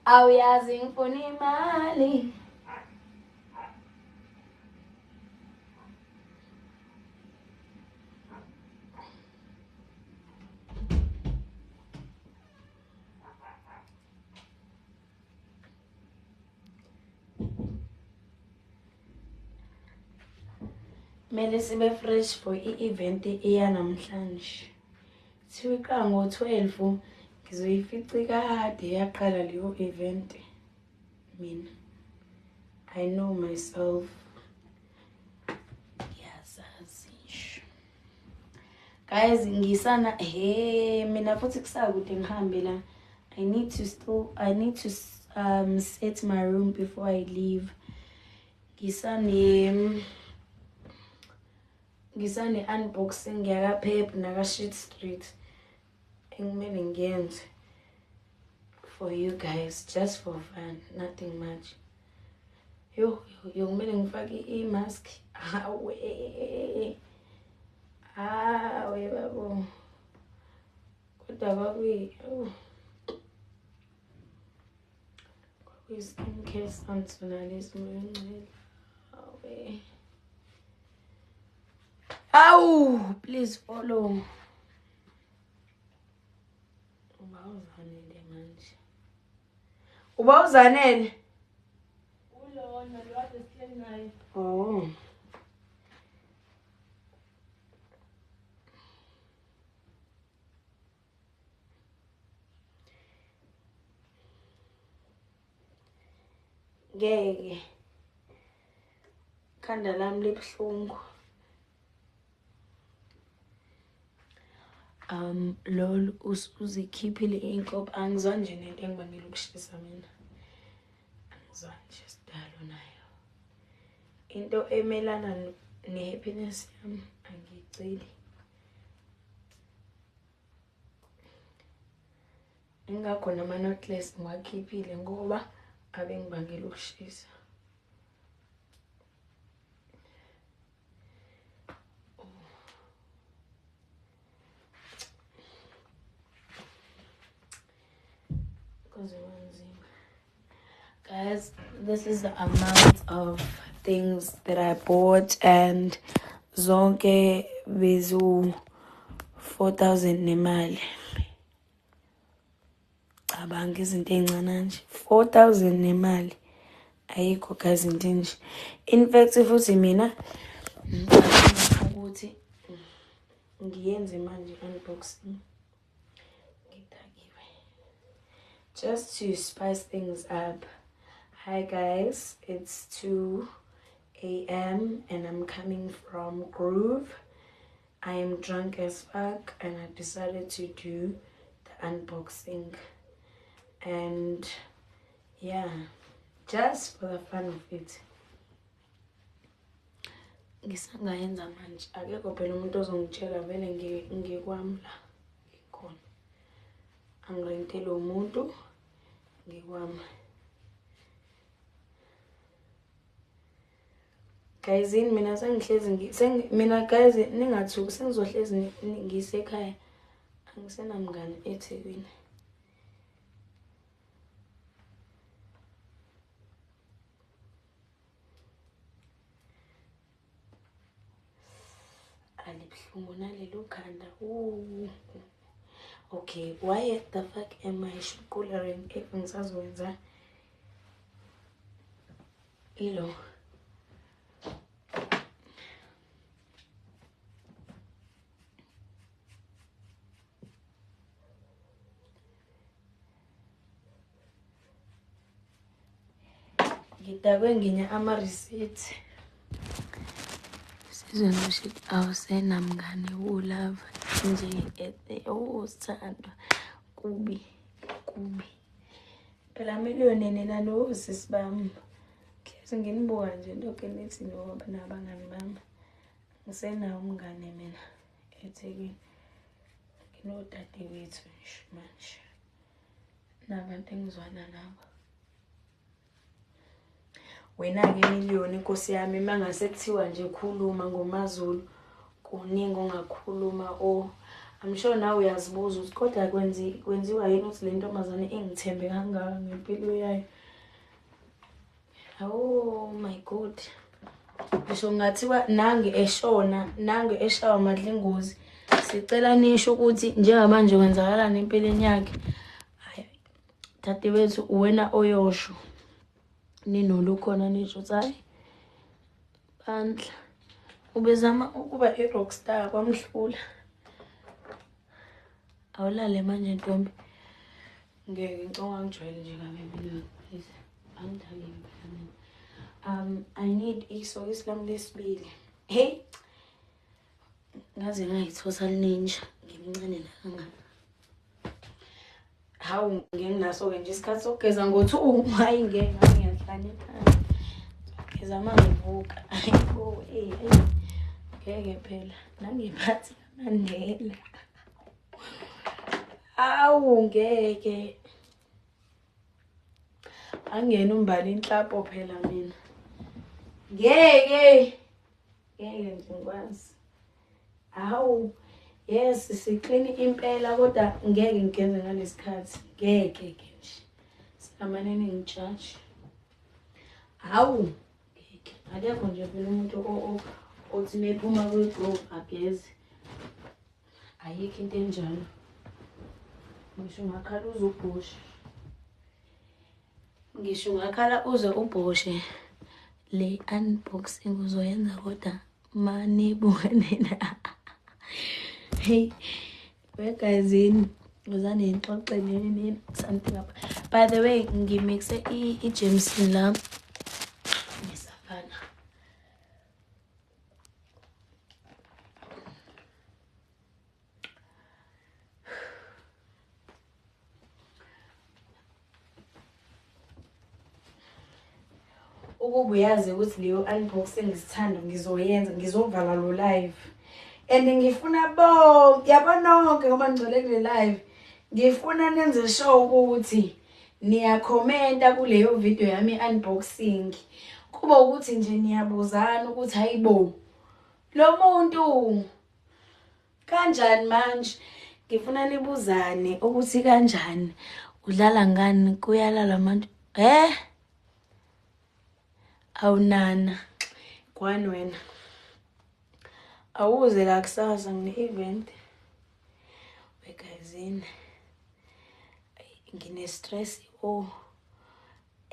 awuyazi ngifuna imali. Mele sibe fresh for i-event eyanamhlanje. Thiwika ngo-12 ngizoyifica kade yaqala leyo event. Mina I know myself. Yazazi. Guys, ngisana mina futhi kusakude ngihambe la. I need to set my room before I leave. Ngisane unboxing yaka Pep naka Shit Street. Engimele ngiyenze for you guys, just for fun, nothing much. Yo kumele ngifake i-mask. Awe babo. Kodwa skincare samsona lesimncane. Awe. Awu, please follow. Ubawuzanele manje. Ubawuzanele? Ulona lo ade sihleli naye. Oh. Ngeke. Khanda lami libuhlungu. Lol uzikhiphile inkopho angizwa nje nento engibangela ukushisa mina. Angizwa nje sidalo nayo. Into emelana nehappiness yami angiceli. Ingakho nama notless ngiwakhiphile ngoba abe ngibangela ukushisa. Guys, this is the amount of things that I bought, and zonke bezu 4,000 nemali. Abanga izinto ezincane nje 4,000 nemali. Ayikho guys into nje. In fact futhi mina ngicabanga ukuthi ngiyenze manje unboxing. Just to spice things up. Hi guys, it's 2 a.m. and I'm coming from Groove. I am drunk as fuck and I decided to do the unboxing. And yeah, just for the fun of it. Ngisangayenza manje. Akekho phela umuntu ozongitshela vele ngikwami la. Ngikhona. Angilintela umuntu ngikwami. Guys, mina sengihlezi mina guys ningathuki sengizohlezi ngisekhaya. Angisenamngane eThekwini. Alibhlungu nalelo khanda. Okay, why the fuck am I coloring if ngisazowenza ilo? Ngidakwe nginya ama-receipt. Sizwe shit awusenamngane ulava nje usithandwa kubi. Phela miliyoni nina nosisi bami. Kese nginibuka nje lokho nithi ngoba nabangani bami. Ngisenawo umngane mina eThekwini. Nginodade wethu nje manje. Nabantu engizwana nabo. Wena-ke miliyoni Nkosi yami mangase kuthiwa nje khuluma ngomaZulu kuningi ongakhuluma I'm sure now uyazibuza ukuthi kodwa kwenziwa yini ukuthi le ntombazane ingithembe kangaka ngempilo yayo. Oh my God. Ngisho ngathiwa nange eshawa amadlingozi. Sicela nisho ukuthi njengamanje kwenzakalani empilweni yakhe. Dadewethu uwena oyosho. Ninolukhona nisho ukuthi hayi Bandla ubezama ukuba i-rockstar kwamhlula. Awulale manje ntombi. Ngeke ngicela ngijwayele nje kabi please. Angidalile mina. I need isokisi lami lesibili. Hey. Ngaze ngayithosa ninja ngimncane nakangaka. Hawu ngenginaso ke nje isikhathi sokugeza ngo2 hayi ngeke ngiyahlanyela. Geza mangivuka. Ayibo ngeke phela nangiphathi kaMandela. Awu ngeke. Angena umbali inhlapo phela mina. Ngeke ngikwazi. Awu yes siclean impela kodwa ngeke ngigeze ngalesikhathi. Ngeke nje. Sinamanene ngijudge. Hawu ngeke. Akekho nje phela umuntu othi nephuma kwi-group ageze. Ayikho into enjalo. Ngisho ngakhala uzubhoshe. Ngisho ngakhala uze ubhoshe. Le unboxing uzoyenza kodwa manibuka nina. Hey, we guys uzane ngixoxele something up. By the way, ngimixe i-Jameson la ngesafana. Ukuba uyazi ukuthi leyo unboxing ngisithanda ngizovala lo live. And ngifuna yabona nonke ngoba ngicole kule live. Ngifuna nenze show ukuthi niya comment kuleyo video yami unboxing. Kuba ukuthi nje niyabuzana ukuthi hayibo lo muntu kanjani manje. Ngifuna nibuzane ukuthi kanjani udlala ngani kuyalala manje. Awunana kwani wena awuze la kusasa ngine-event wegazini ngine-stress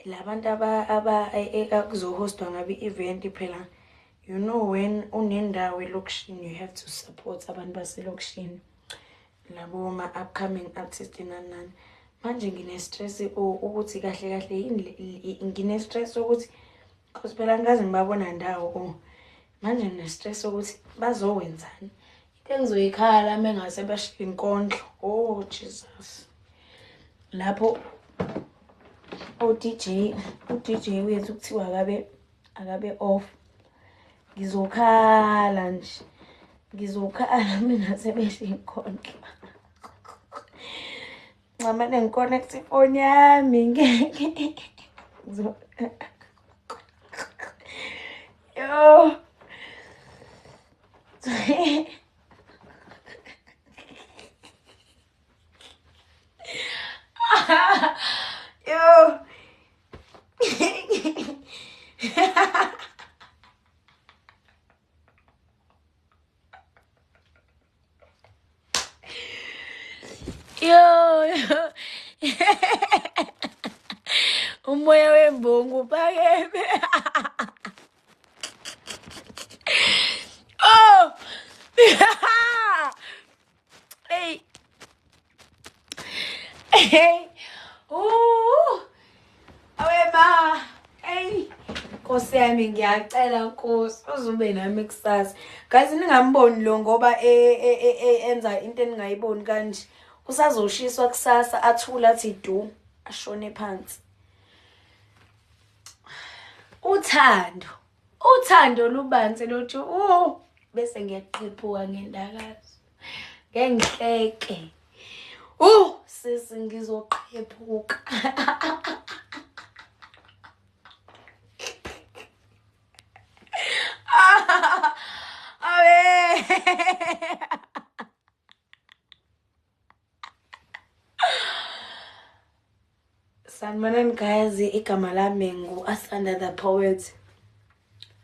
labantu akuzohostwa ngabe i-event phela you know when unendawo elokishini you have to support abantu baselokishini labo ma-upcoming artists nanani. Manje ngine-stress ukuthi kahle yini ngine-stress ukuthi cause phela ngaze ngibabona ndawo manje ngine-stress ukuthi bazowenzani. Into engizoyikhala mengase bashiye inkondlo. Oh Jesus. Lapho uDJ wethu kuthiwa akabe off. Ngizokhala nje. Ngizokhala mengase beshiye inkondlo. Ngamane ngiconnect ifoni yami ngeke. Yo. Yo. Yo. Umoya wembongo uphakeme. Oh. Hey. Hey. Awema. Hey. Nkosi yami ngiyacela Nkosi uzube nami kusasa. Guys ningamboni lo ngoba enza into eningayiboni kanje. Usazoshiswa kusasa athula athi du ashone phansi. Uthando lubanzi lothi bese ngiyaqephuka ngendakazo. Ngengihleke. Sisi ngizoqephuka. Awe. Sanibonani guys, igama lami ngu-Asanda the Poet.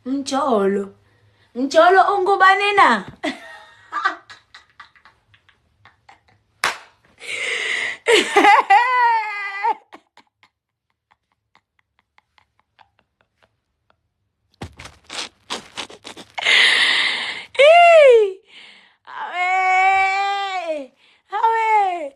Mjolo ungubani na? Awe.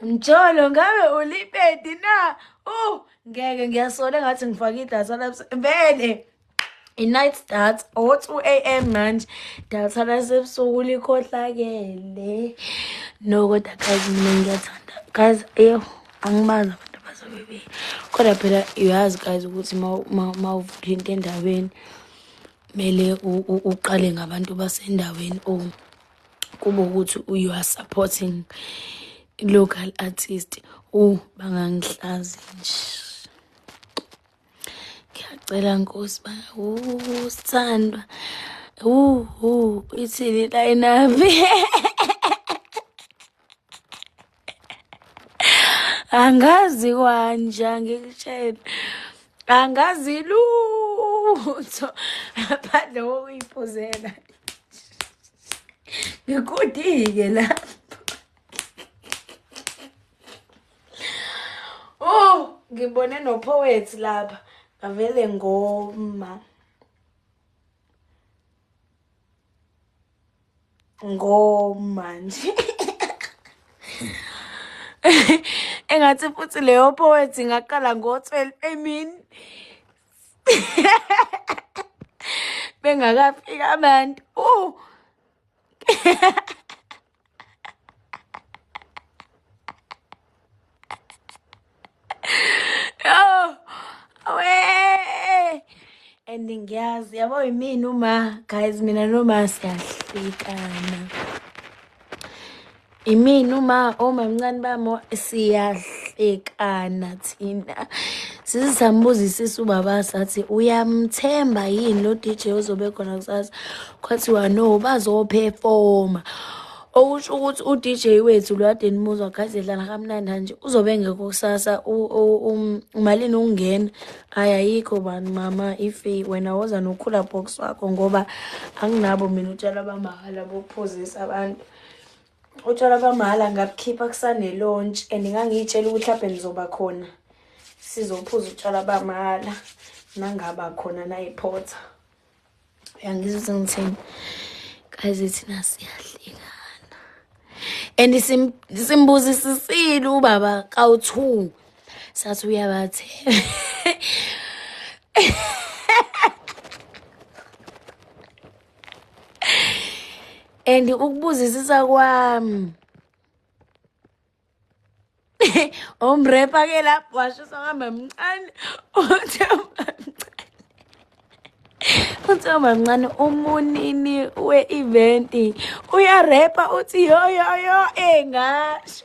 Mjolo ngabe ulipedi na? Ngeke ngiyasola ngathi ngifaka idatha lapha. Vele i-night starts 2 a.m. manje. Datha lasebusuku likhohlakele. No kodwa guys mina ngiyathanda. Guys angimazi abantu abazobe kodwa phela uyazi guys ukuthi mawuvula into endaweni mele uqale ngabantu basendaweni kuba ukuthi you are supporting local artist. Bangangihlazi nje. Ngiyacela Nkosi Sithandwa. Ithini line-up? Angazi kwanja ngikutshela. Angazi lutho ngaphandle kokuyiphuzela. Ngikudike lapho. Ngibone no-poet lapha. Avele ngoma nje. Engathi futhi leyo poet ngaqala ngo-12 emini. Bengakafika abantu. And ngiyazi yabo yimini guys mina noma siyahlekana. Imini omamncane bami siyahlekana thina. Sisambuzisisa ubaba sathi uyamthemba yini lo DJ ozobe khona kusasa. Kwathiwa no bazoperforma. Okusho ukuthi u-DJ wethu lo kade nimuzwa guys edlala kamnandi nje uzobe ngekho kusasa. Umalini ungena ayikho bani mama ife wena woza nokhula box wakho ngoba anginabo mina utshela bamahala bokuphuzisa abantu. Utshela bamahala ngabukhipha kusane launch and ngangitshela ukuthi lapho nizoba khona sizophuza utshela bamahala nangaba khona na iphotha. Uyangizwa ngithini guys thina siyahleka. And simbuzisisile ubaba kawu2 sathi uyabathe. And ukubuzisisa kwami omrepa ke lapho washo sahamba mncane uthoma mncane umunini we-event uyarepa uthi yo engasho.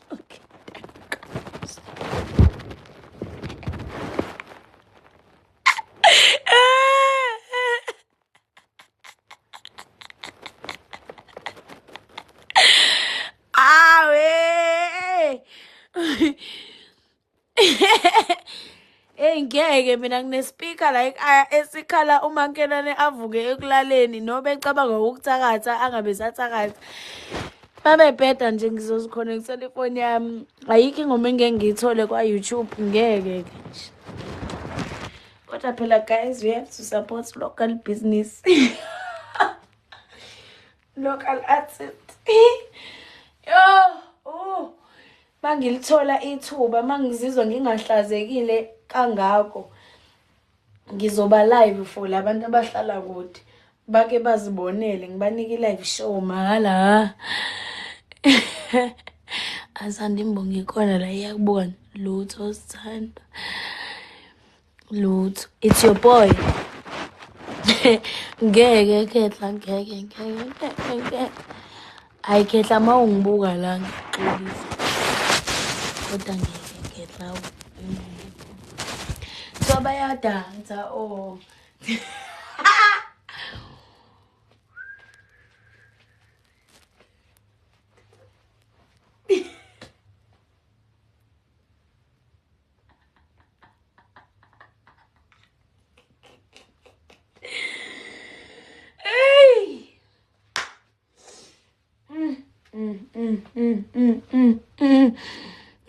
Ngeke mina ngine-speaker like esikhala uMankenane avuke ekulaleni nobe ecabanga ukuthakatha angabe sathakatha. Babebheda nje ngizoziconnectela ifoni yami. Ayikho ingoma engeke ngiyithole kwa-YouTube ngeke nje. Kodwa phela guys we have to support local business. Local artists. Mangilithola ithuba mangizizwa ngingahlazekile kangako ngizoba live for labantu abahlala kude bake bazibonele ngibanike i-live show mahala. Asanda imbongi ikhona la iyakubuka lutho Sithandwa lutho. It's your boy. Ngeke khetla ngeke ayikhetla mawungibuka la ngixolisa kodwa ngeke khetla so bayadansa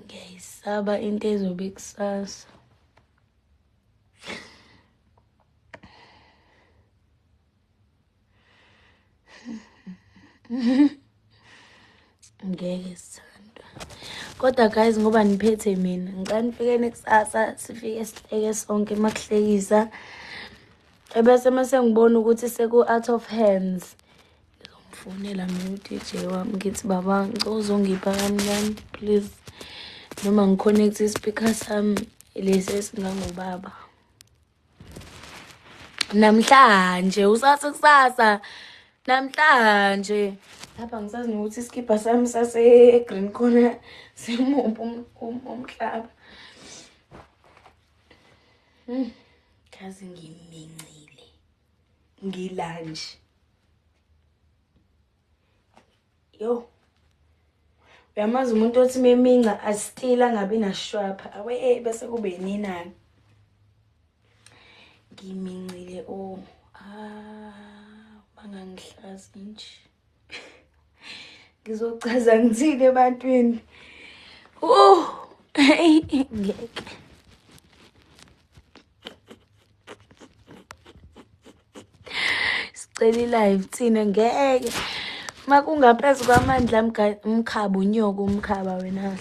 Ngiyayisaba into ezobe kusasa. Ngeke sithandwa. Kodwa guys, ngoba niphethe mina, ngicela nifikeni kusasa sifike sihleke sonke makuhlekisa. Ebese mase ngibona ukuthi seku-out of hands, ngizomfonela mina u-DJ wami ngithi baba ngicela uzongipha kancane please, noma ngiconnect ispeaker sami lesi esingangubaba. Namhlanje usase kusasa, namhlanje lapha ngisazi nokuthi iskipa sami sase-green corner simuphi umhlaba. Kazi ngimincile ngilanje. Yo, uyamazi umuntu othi meminca asitila angabi nashwapha awe bese kube yinani. Ngimincile bangangihlazi nje. Ngizochaza ngithini ebantwini. Ngeke. Sicela live thina ngeke. Makungaphezu kwamandla umkhaba unyoko umkhaba wena.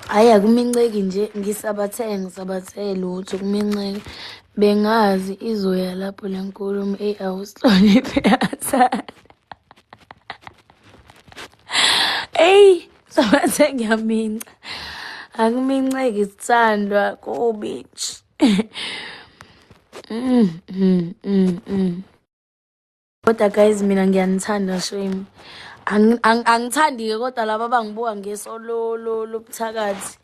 Hayi akuminceki nje ngisabathe lutho kuminceki. Bengazi izoya lapho lenkulumo awusihloniphe asana. Sabathe ngiyaminca. Akuminceki sithandwa kubichi. Kodwa guys mina ngiyanithanda shame. Angithandi-ke kodwa laba abangibuka ngeso lobuthakathi.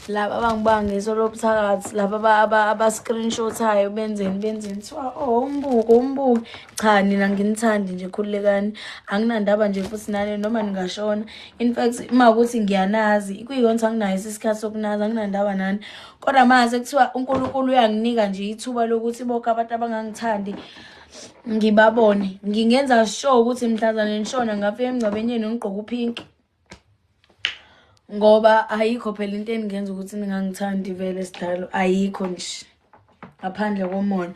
Laba abangibuka ngeso lobuthakathi, laba aba-screenshot-ayo benzeni kuthiwa umbuko. Cha, nina nginithandi nje khululekani. Anginandaba nje futhi nani noma ningashona. In fact uma ukuthi ngiyanazi kuyikona anginayo isikhathi sokunazi, anginandaba nani. Kodwa manje sekuthiwa uNkulunkulu uyanginika nje ithuba lokuthi bonke abantu abangangithandi ngibabone. Ngingenza sure ukuthi mhlazane nishona ngafika emngcwabeni yenu ngigqoka upink. Ngoba ayikho phela into engenza ukuthi ningangithandi vele sidalo, ayikho nje ngaphandle komona.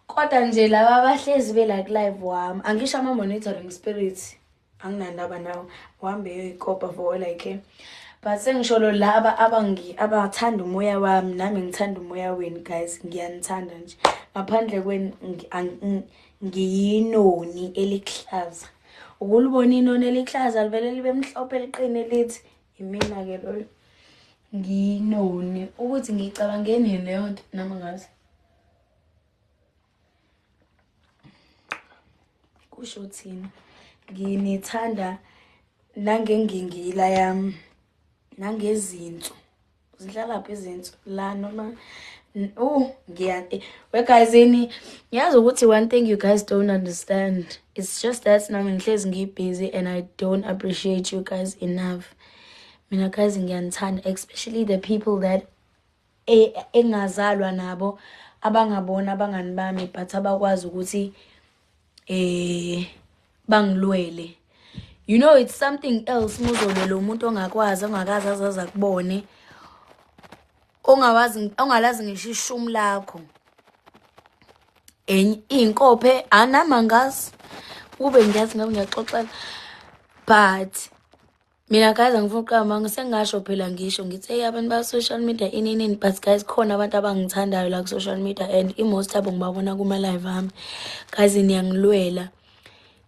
Kodwa nje laba abahlezi like live wami, angisho ama-monitoring spirit, anginandaba nawo, uhambe yoyikopa for all I care. But sengisholo laba abathanda umoya wami, nami ngithanda umoya wenu guys, ngiyanithanda nje. Ngaphandle kweni ngiyinoni elihlaza. Ukulibona inoni elihlaza livele libe mhlophe liqine lithi imina ke lo. Ngiyinoni ukuthi ngicabangeni leyo nto nami ngazi. Kusho thina nginithanda nangengingila yami nangezinto. Zihlala phi izinto la noma guys, yazi ukuthi one thing you guys don't understand. It's just that nami ngihlezi ngibusy and I don't appreciate you guys enough. Mina guys ngiyanithanda, especially the people that engazalwa nabo, abangabona abangani bami but abakwazi ukuthi bangilwele. You know it's something else muzolwela umuntu ongakwazi ongakazi azaza kubone. Ongalazi ngisho ishumu lakho. Inkophe anamangazi ube ngiyazi ngabe ngiyaxoxela. But mina guys angifuna ukama ngisengasho phela ngisho ngithi abantu ba social media inini, but guys khona abantu abangithandayo la ku social media and most abo ngibabona kuma live ami. Guys niyangilwela.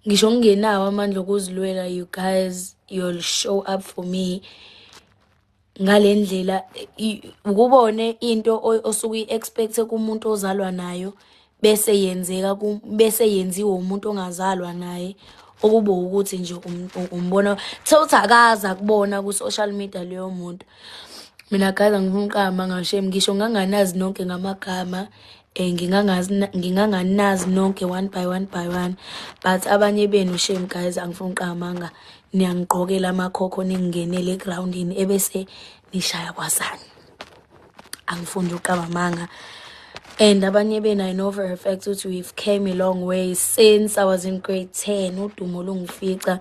Ngisho ngingenawo amandla okuzilwela, you guys you'll show up for me. Ngalendlela ukubone into osuku expect kumuntu ozalwa nayo bese yenzeka bese yenziwe umuntu ongazalwa naye, okuba ukuthi nje umbona thothi akaza kubona ku social media leyo muntu. Mina guys angifuna ukama ngashame ngisho nganganazi nonke ngamagama nginganganazi nonke one by one, but abanye benu shame guys, angifuni uqamanga, niyangigqokela amakhokho ningingenele egroundini ebese nishaya kwasani. Angifuni uqamanga. And abanye benu, I know for a fact that we've came a long way since I was in grade 10. Udumo lungifica.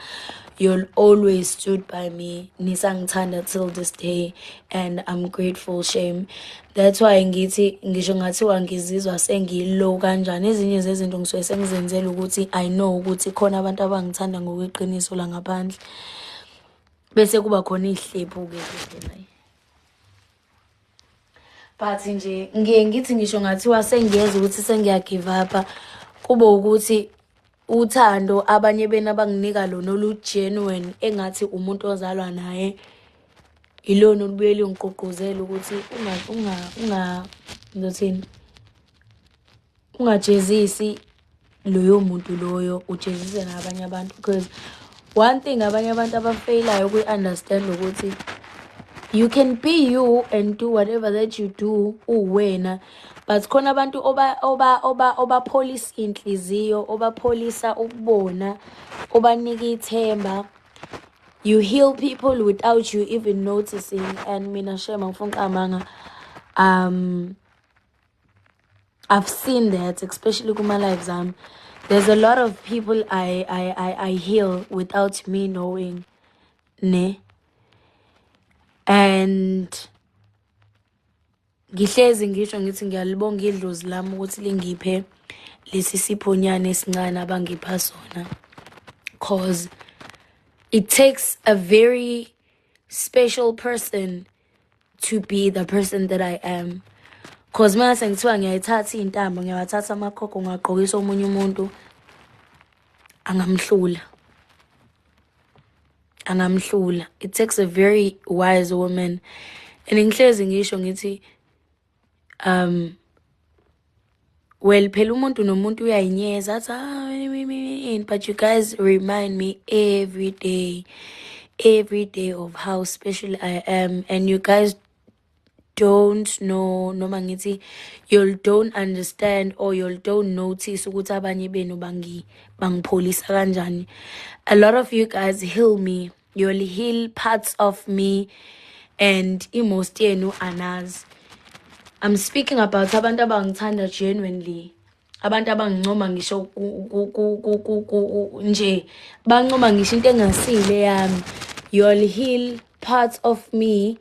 You'll always stood by me. Nisangithanda till this day. And I'm grateful, shame. That's why ngithi ngisho ngathiwa ngizizwa sengilow kanjani. Ezinye zezinto ngisuke sengizenzela ukuthi I know ukuthi khona abantu abangithanda ngokweqiniso la ngaphandle. Bese kuba khona ihlephu ke phela. But nje ngithi ngisho ngathiwa sengiyeza ukuthi sengiyagive up kube ukuthi uthando abanye bena banginika lona olu-genuine engathi umuntu ozalwa naye ilona olubuye lingigqugquzela ukuthi ngizothini ungajezisi loyo muntu loyo, ujezise nabanye abantu. Because one thing abanye abantu abafailayo ukuyi-understand ukuthi you can be you and do whatever that you do uwena, but khona abantu obapholisa inhliziyo, obapholisa ukubona, obanika ithemba. You heal people without you even noticing. And mina shema ngifuna uqamanga, I've seen that, especially kuma lives there's a lot of people I heal without me knowing, ne? And ngihlezi ngisho ngithi ngiyalibonga idlozi lami ukuthi lingiphe lesi siphonyane esincane abangipha sona, cause it takes a very special person to be the person that I am. Cause mase ngithiwa ngiyayithatha intambo, ngiyawathatha amakhokho ngaqokisa omunye umuntu, angamhlula. It takes a very wise woman. And ngihlezi ngisho ngithi well phela umuntu nomuntu uyayinyeza athi but you guys remind me every day of how special I am. And you guys don't know, noma ngithi you don't understand or you don't notice ukuthi abanye benu bangipholisa kanjani. A lot of you guys heal me. You'll heal parts of me and most yenu anazi. I'm speaking about abantu abangithanda genuinely. Abantu abangincoma ngisho nje bancoma ngisho into engasile yami. You'll heal parts of me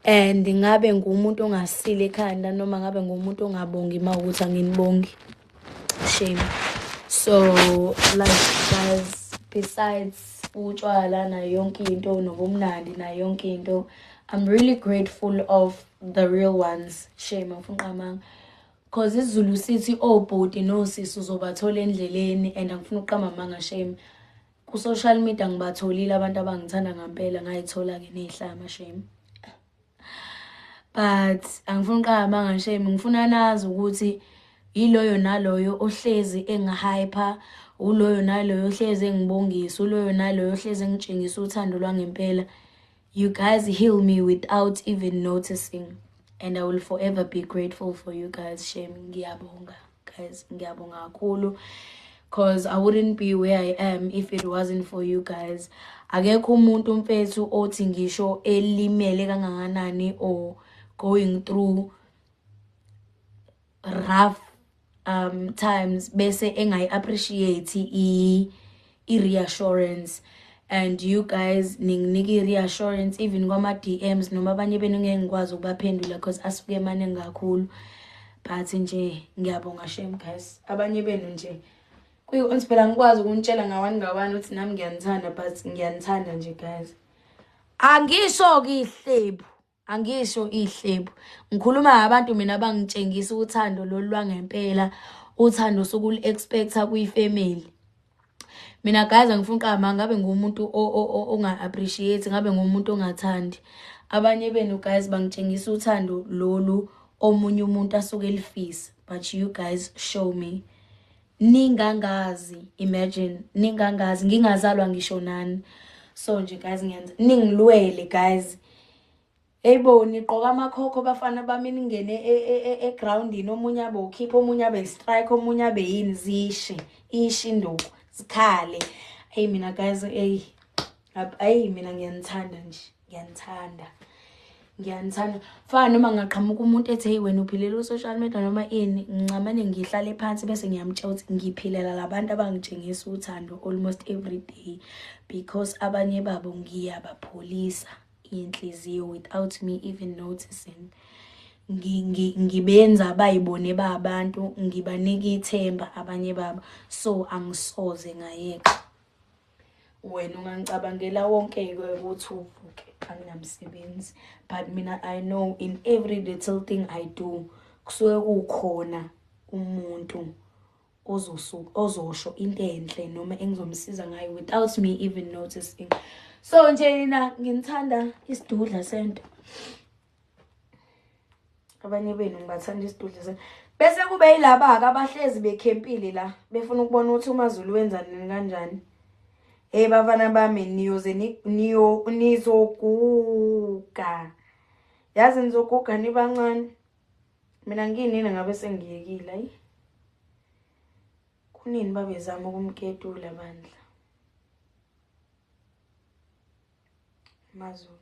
and ngabe ngumuntu ongasile ekhanda noma ngabe ngumuntu ongabongi mawukuthi anginibongi. Shame. So like guys, besides utshwala na yonke into nobumnandi na yonke into, I'm really grateful of the real ones. Shame ngifuna uqamanga. Cause isiZulu sithi obhoti nosisi uzobathola endleleni, and angifuna uqamanga shame. Ku social media ngibatholile abantu abangithanda ngempela, ngayithola ke nehlama shame. But angifuna uqamanga shame, ngifuna nazi ukuthi yiloyo naloyo ohlezi engihyper, uloyo naloyo ohlezi engibongisa, uloyo naloyo ohlezi engitshengisa uthando lwangempela. You guys heal me without even noticing, and I will forever be grateful for you guys. Shame, ngiyabonga guys, ngiyabonga kakhulu, cause I wouldn't be where I am if it wasn't for you guys. Akekho umuntu mfethu othi ngisho elimele kangakanani or going through rough times bese engayi appreciate i-reassurance. And you guys ninginiki reassurance even kwama DMs noma abanye benu ngeke ngikwazi ukubaphendula cause asuke maningi kakhulu. But nje ngiyabonga shame guys, abanye benu nje kuyi phela ngikwazi ukunitshela ngawani ngawani ukuthi nami ngiyanithanda, but ngiyanithanda nje guys. Angisho ihlebu, angisho ihlebu, ngikhuluma abantu mina bangitshengisa uthando lolwangempela, uthando sokuli expecta kuyifamily. Mina guys angifuna uqama ngabe ngumuntu onga appreciate, ngabe ngumuntu ongathandi. Abanye benu guys bangitshengisa uthando lolu omunye umuntu asuke elifisa, but you guys show me. Ningangazi, imagine ningangazi, ngingazalwa ngisho nani. So nje guys ningilwele guys, Eybo niqoka amakhokho bafana bami ningene egroundini omunye abe ukhipha omunye abe strike omunye abe yini zishe ishinduku zikhale. Hey mina guys hey mina ngiyanithanda nje ngiyanithanda fana noma ngaqhamuka umuntu ethi hey wena uphilela ku-social media noma ini ngicamane ngihlale phansi bese ngiyamtshela ukuthi ngiphilela labantu abangitshengisa uthando almost every day because abanye babo ngiyabapholisa inhliziyo without me even noticing. Ngibenza bayibone babantu ngibanika ithemba abanye babo so angisoze ngayeka. Wena ungangicabangela wonke ukuthi uvuke anginamsebenzi but mina I know in every little thing I do kusuke kukhona umuntu ozosho into enhle noma engizomsiza ngayo without me even noticing. So nje nina ngithanda isidudla sento. Abanye benu ngibathanda isidudla sento. Bese kube yilaba ke abahlezi bekhempile la befuna ukubona ukuthi uMaZulu wenza nini kanjani. Hey bafana bami nizoguga. Yazi nizoguga nibancane. Mina nginini ngabe sengiyekile ayi. Kunini babezama ukumketula bandla. Mazulu.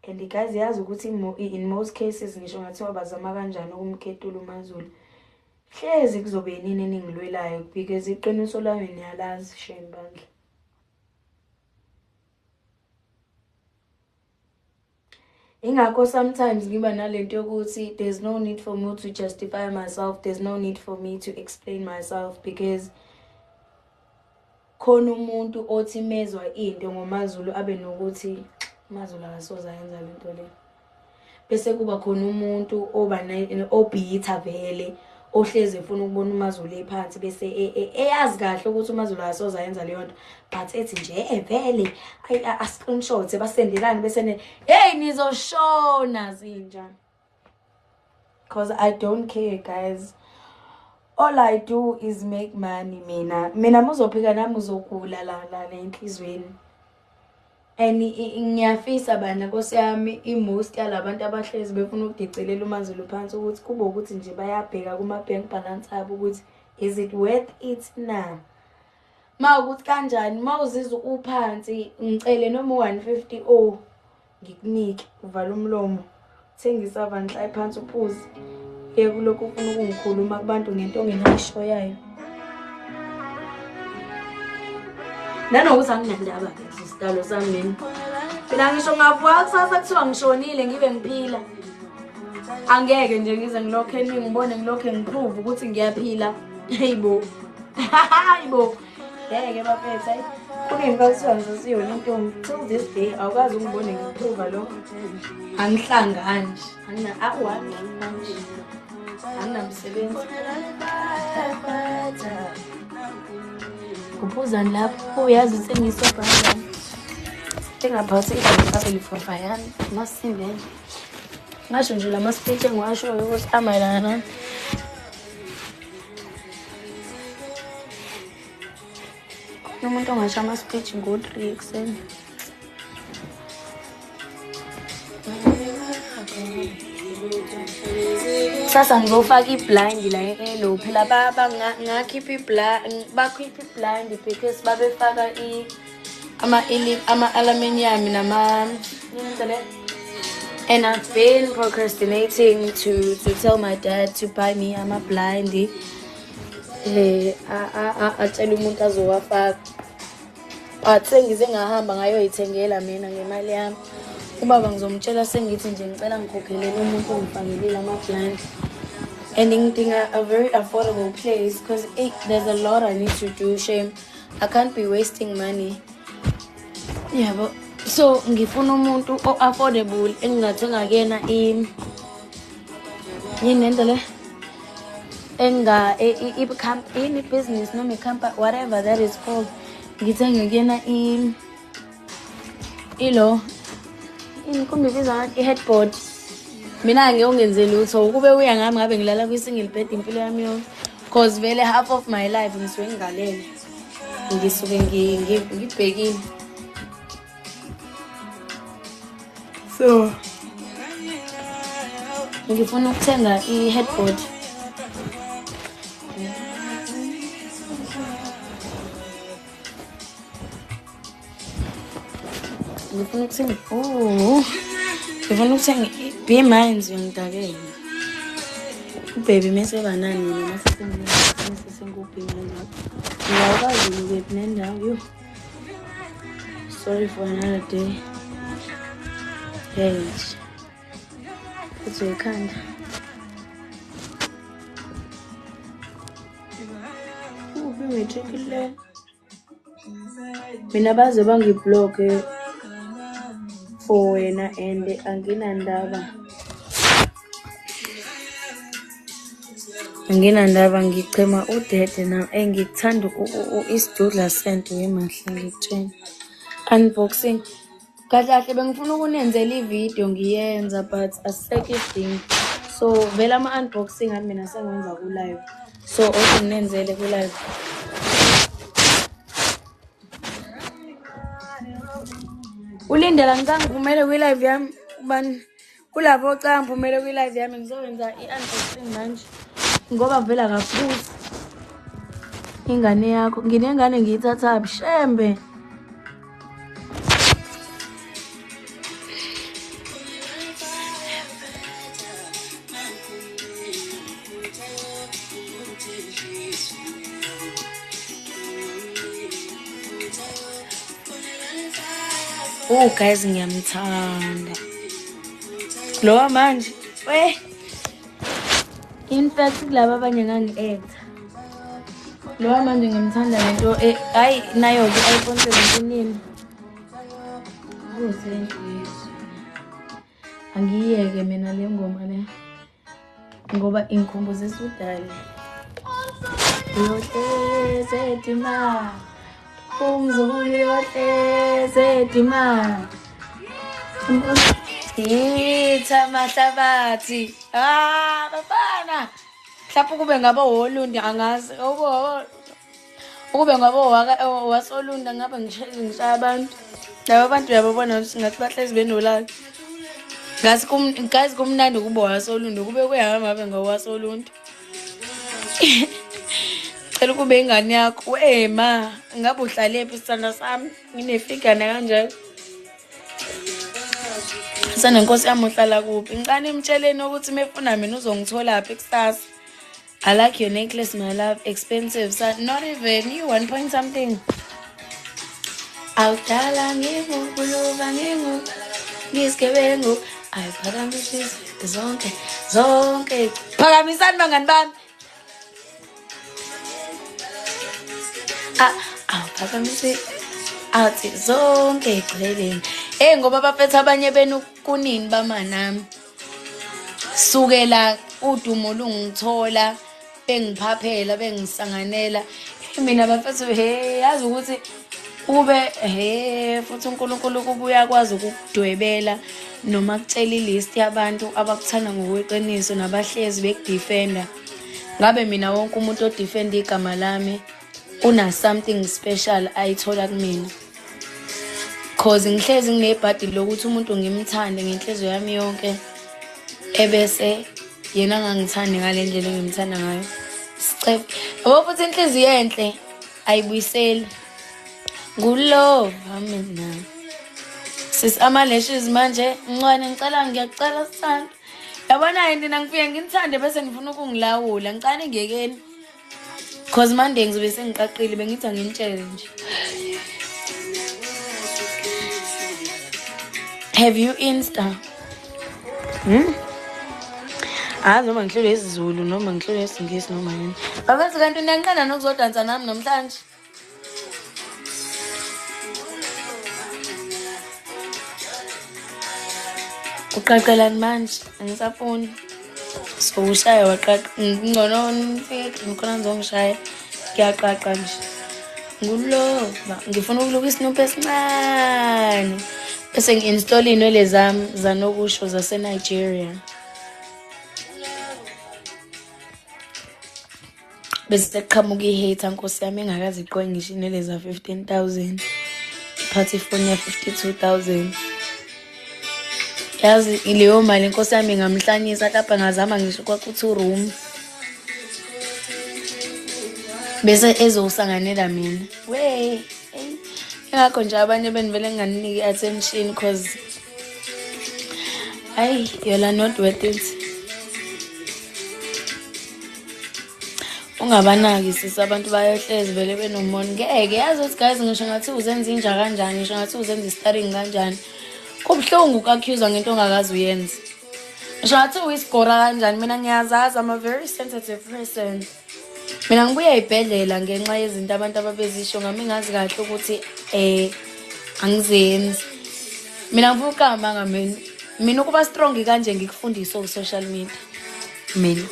And guys yazi ukuthi in most cases ngisho ngathiwa bazama kanjani ukumketula uMaZulu. Hlezi kuzobe yini ningilwelayo because iqiniso lami niyalazi shame bandla. Ingakho sometimes ngiba nalento yokuthi there's no need for me to justify myself, there's no need for me to explain myself because khona umuntu othi mezwa into ngoMaZulu abe nokuthi uMaZulu akasoza yenza lento le. Bese kuba khona umuntu obhitha vele ohleze ufuna ukubona uMaZulu ephansi bese eyazi kahle ukuthi uMaZulu akasoza yenza leyo nto but ethi nje vele a screenshot basendelana bese hey nizoshona zinja. Because I don't care guys. All I do is make money mina muzophika nami uzokula la enhlizweni. And ngiyafisa bana Nkosi yami most yalabantu abahlezi befuna ukudicelela uMaZulu phansi ukuthi kube ukuthi nje bayabheka kuma bank balance abo ukuthi is it worth it na. Mawukuthi kanjani mawuzizwa uphansi ngicele noma 150 ngikunike uvala umlomo thengisa abanhla ephansi uphuzi kulokhu ufuna ukungikhuluma kubantu ngento ongenayisho yayo. Nanokuthi anginandaba ke isidalo sami mina. Phela ngisho ngavuka kusasa kuthiwa ngishonile ngibe ngiphila. Angeke nje ngize ngilokho ngibone ngilokho ngiprove ukuthi ngiyaphila. Hayibo. Hayibo. Ngeke bafethu hayi. Kunini bakuthiwa ngizosiyona intombi till this day awukazi ungibone ngiprove lokho. Angihlangani nje. Anginamsebenzi. Kuphuzani lapho uyazi sengisobhanga. Engaphathi izinto for fire masindene. Ngasho nje lama speech engiwasho ukuthi amayelana umuntu ongasho ama speech ngo3 ekseni. Sasa ngizofaka iblind la elo phela ngakhipha iblind bakhipha iblind because babefaka ama aluminium nama ngizele. And I've been procrastinating to tell my dad to buy me ama blind. Atshela umuntu azowafaka. But sengize ngahamba ngayoyithengela mina ngemali yami. Ubaba ngizomtshela sengithi nje ngicela ngikhokhelele umuntu ongifanelile ama blind. And ngidinga a very affordable place because there's a lot I need to do. Shame I can't be wasting money. Yeah, but so ngifuna umuntu affordable engingathenga kuyena yini lento le enga i business noma i-company whatever that is called. Ngithenga kuyena ilo kumbe biza i-headboard. Mina ngiyongenzela lutho kube uya ngami ngabe ngilala kwi-single bed impilo yami yonke because vele half of my life ngisuke ngigalele ngisuke ngibhekile. So Ngifuna ukuthenga i-headboard. Ngifuna ukuthenga Be Minds yongidakela. Baby mase banani mina mase sengubhe manje. Ngiyakwazi ukuthi nendawo yo. Sorry for another day. Hey. It's your kind. Ube wethekile. Mina baze bangiblock for wena and anginandaba. Anginandaba ngichema udede na engikuthanda isidudla sento emahle ngitshela. Unboxing. Kahle bengifuna ukunenzela ivideo ngiyenza but asisekho isidingo. So vela ama unboxing ami mina sengenza ku live. So othi nginenzele ku live. Ulindela ngicanga kumele ku live yami ubani kulabo ocanga kumele ku live yami ngizowenza i-unboxing manje ngoba vela kafuthi ingane yakho nginengane ngiyithatha bishembe. Oh guys ngiyamthanda. Lo manje in fact kulaba abanye ngangi-actor. Lo manje ngiyamthanda lento hayi nayo ke iPhone 17. Angiyeke mina le ngoma le ngoba ingikhumbuza isudala. Yohleze dima umzulu yohleze dima itha mahlabathi bafana mhlawumbe kube ngaba wolundi angazi ukube ngaba wasolunda ngaba ngishaya abantu laba abantu uyababona ngathi bahlezi benolaka ngazi kumnandi kuba wasolunda kube kuyahamba ngabe ngawasolunda. Cela kube ingane yakho ma ngabe uhlalephi isithanda sami nginefigana kanjalo sana Nkosi yami uhlala kuphi ngicane imtsheleni ukuthi mefuna mina uzongithola lapha ekusasa. I like your necklace my love, expensive son, not even you 1 point something. Awudala ngikubuluka ngizigebengu ayiphakamisa zonke phakamisani bangani bami. Awuphakamisi athi zonke igcweleni ngoba bafethu abanye benu kunini bamanami sukela udumo lungithola bengiphaphela bengisanganela mina bafethu yazi ukuthi ube futhi uNkulunkulu kubuya kwazi ukudwebela noma kutshela ilist yabantu abakuthanda ngokweqiniso nabahlezi bekudefenda. Ngabe mina wonke umuntu odefenda igama lami una something special ayithola kumina cause ngihlezi nginebhadi lokuthi umuntu ngimthande ngenhliziyo yami yonke ebese yena ngangithandi ngale ndlela engimthanda ngayo. Sicebe yabo futhi inhliziyo enhle ayibuyiseli ngulove mina sis ama-lashes manje ncwane ngiyacela sithanda yabona yini ngifike ngimthande bese ngifuna ukungilawula ngicane ngiyekeni cause manje ngizobe sengiqaqile bengithi angintshele nje. Have you Insta? Noma ngihlule isiZulu noma ngihlule isingisi noma yini. Bafethu kanti niyanqanda nokuzodansa nami namhlanje. Uqaqelani manje angisafuni. So ushaya waqaqa ngcono nifike ngikhona ngizongishaya ngiyaqaqa nje. Ngulova ngifuna ukuluka isinumpe esincane bese ngi-install inwele zami zanokusho zase Nigeria. Bese seqhamuka i-hater Nkosi yami engakazi iqoke ngisho inwele za 15,000 iphatha ifoni ya 52,000. yazi leyo mali inkosi yami ngamhlanyisa lapha ngazama ngisho kwakuthi room bese ezowusanganela mina we ingakho nje abanye benivele nginganiki attention cause you're not worth it. Ungabanaki sisi abantu bayohlezi vele benomoni ngeke yazi ukuthi guys ngisho ngathi uzenza inja kanjani ngisho ngathi uzenza i-studying kanjani kubuhlungu ukaccuse ngento ongakazi uyenza ngisho ngathi uyisigora kanjani mina ngiyazazi I'm a very sensitive person mina ngibuya ey'bhedlela ngenxa yezinto abantu ababezisho ngami ngazi kahle ukuthi angizenzi mina ngifuna ukamanga mina ukuba strong kanje ngikufundiswe ku-social media mina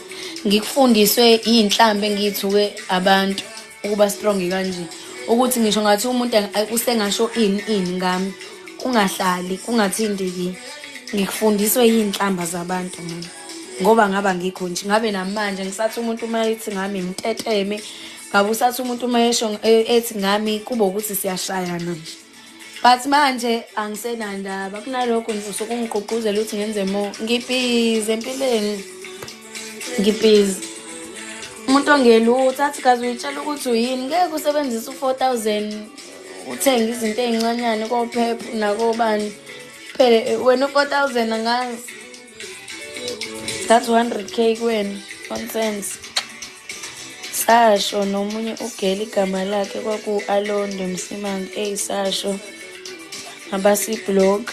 ngikufundiswe iy'nhlambe engiyithuke abantu ukuba strong kanje ukuthi ngisho ngathi umuntu usengasho ini ngami kungahlali kungathindeki ngikufundiswe iy'nhlamba zabantu mina ngoba ngaba ngikho nje ngabe namanje ngisathi umuntu uma ethi ngami ngimteteme ngabe usathi umuntu uma esho ethi ngami kube ukuthi siyashayana nje but manje angisenandaba kunalokho nje sokungigqugquzela ukuthi ngenze mo ngibhizi empilweni ngibhizi umuntu ongelutho athi kazi uyitshela ukuthi uyini ngeke usebenzise u-4,000 uthenga izinto ey'ncanyane kophepha nakobani phela wena u-4,000 angazi that's 100k kuwena nonsense sasho nomunye ugela igama lakhe kwaku-Alonde Msimang sasho abasi-blog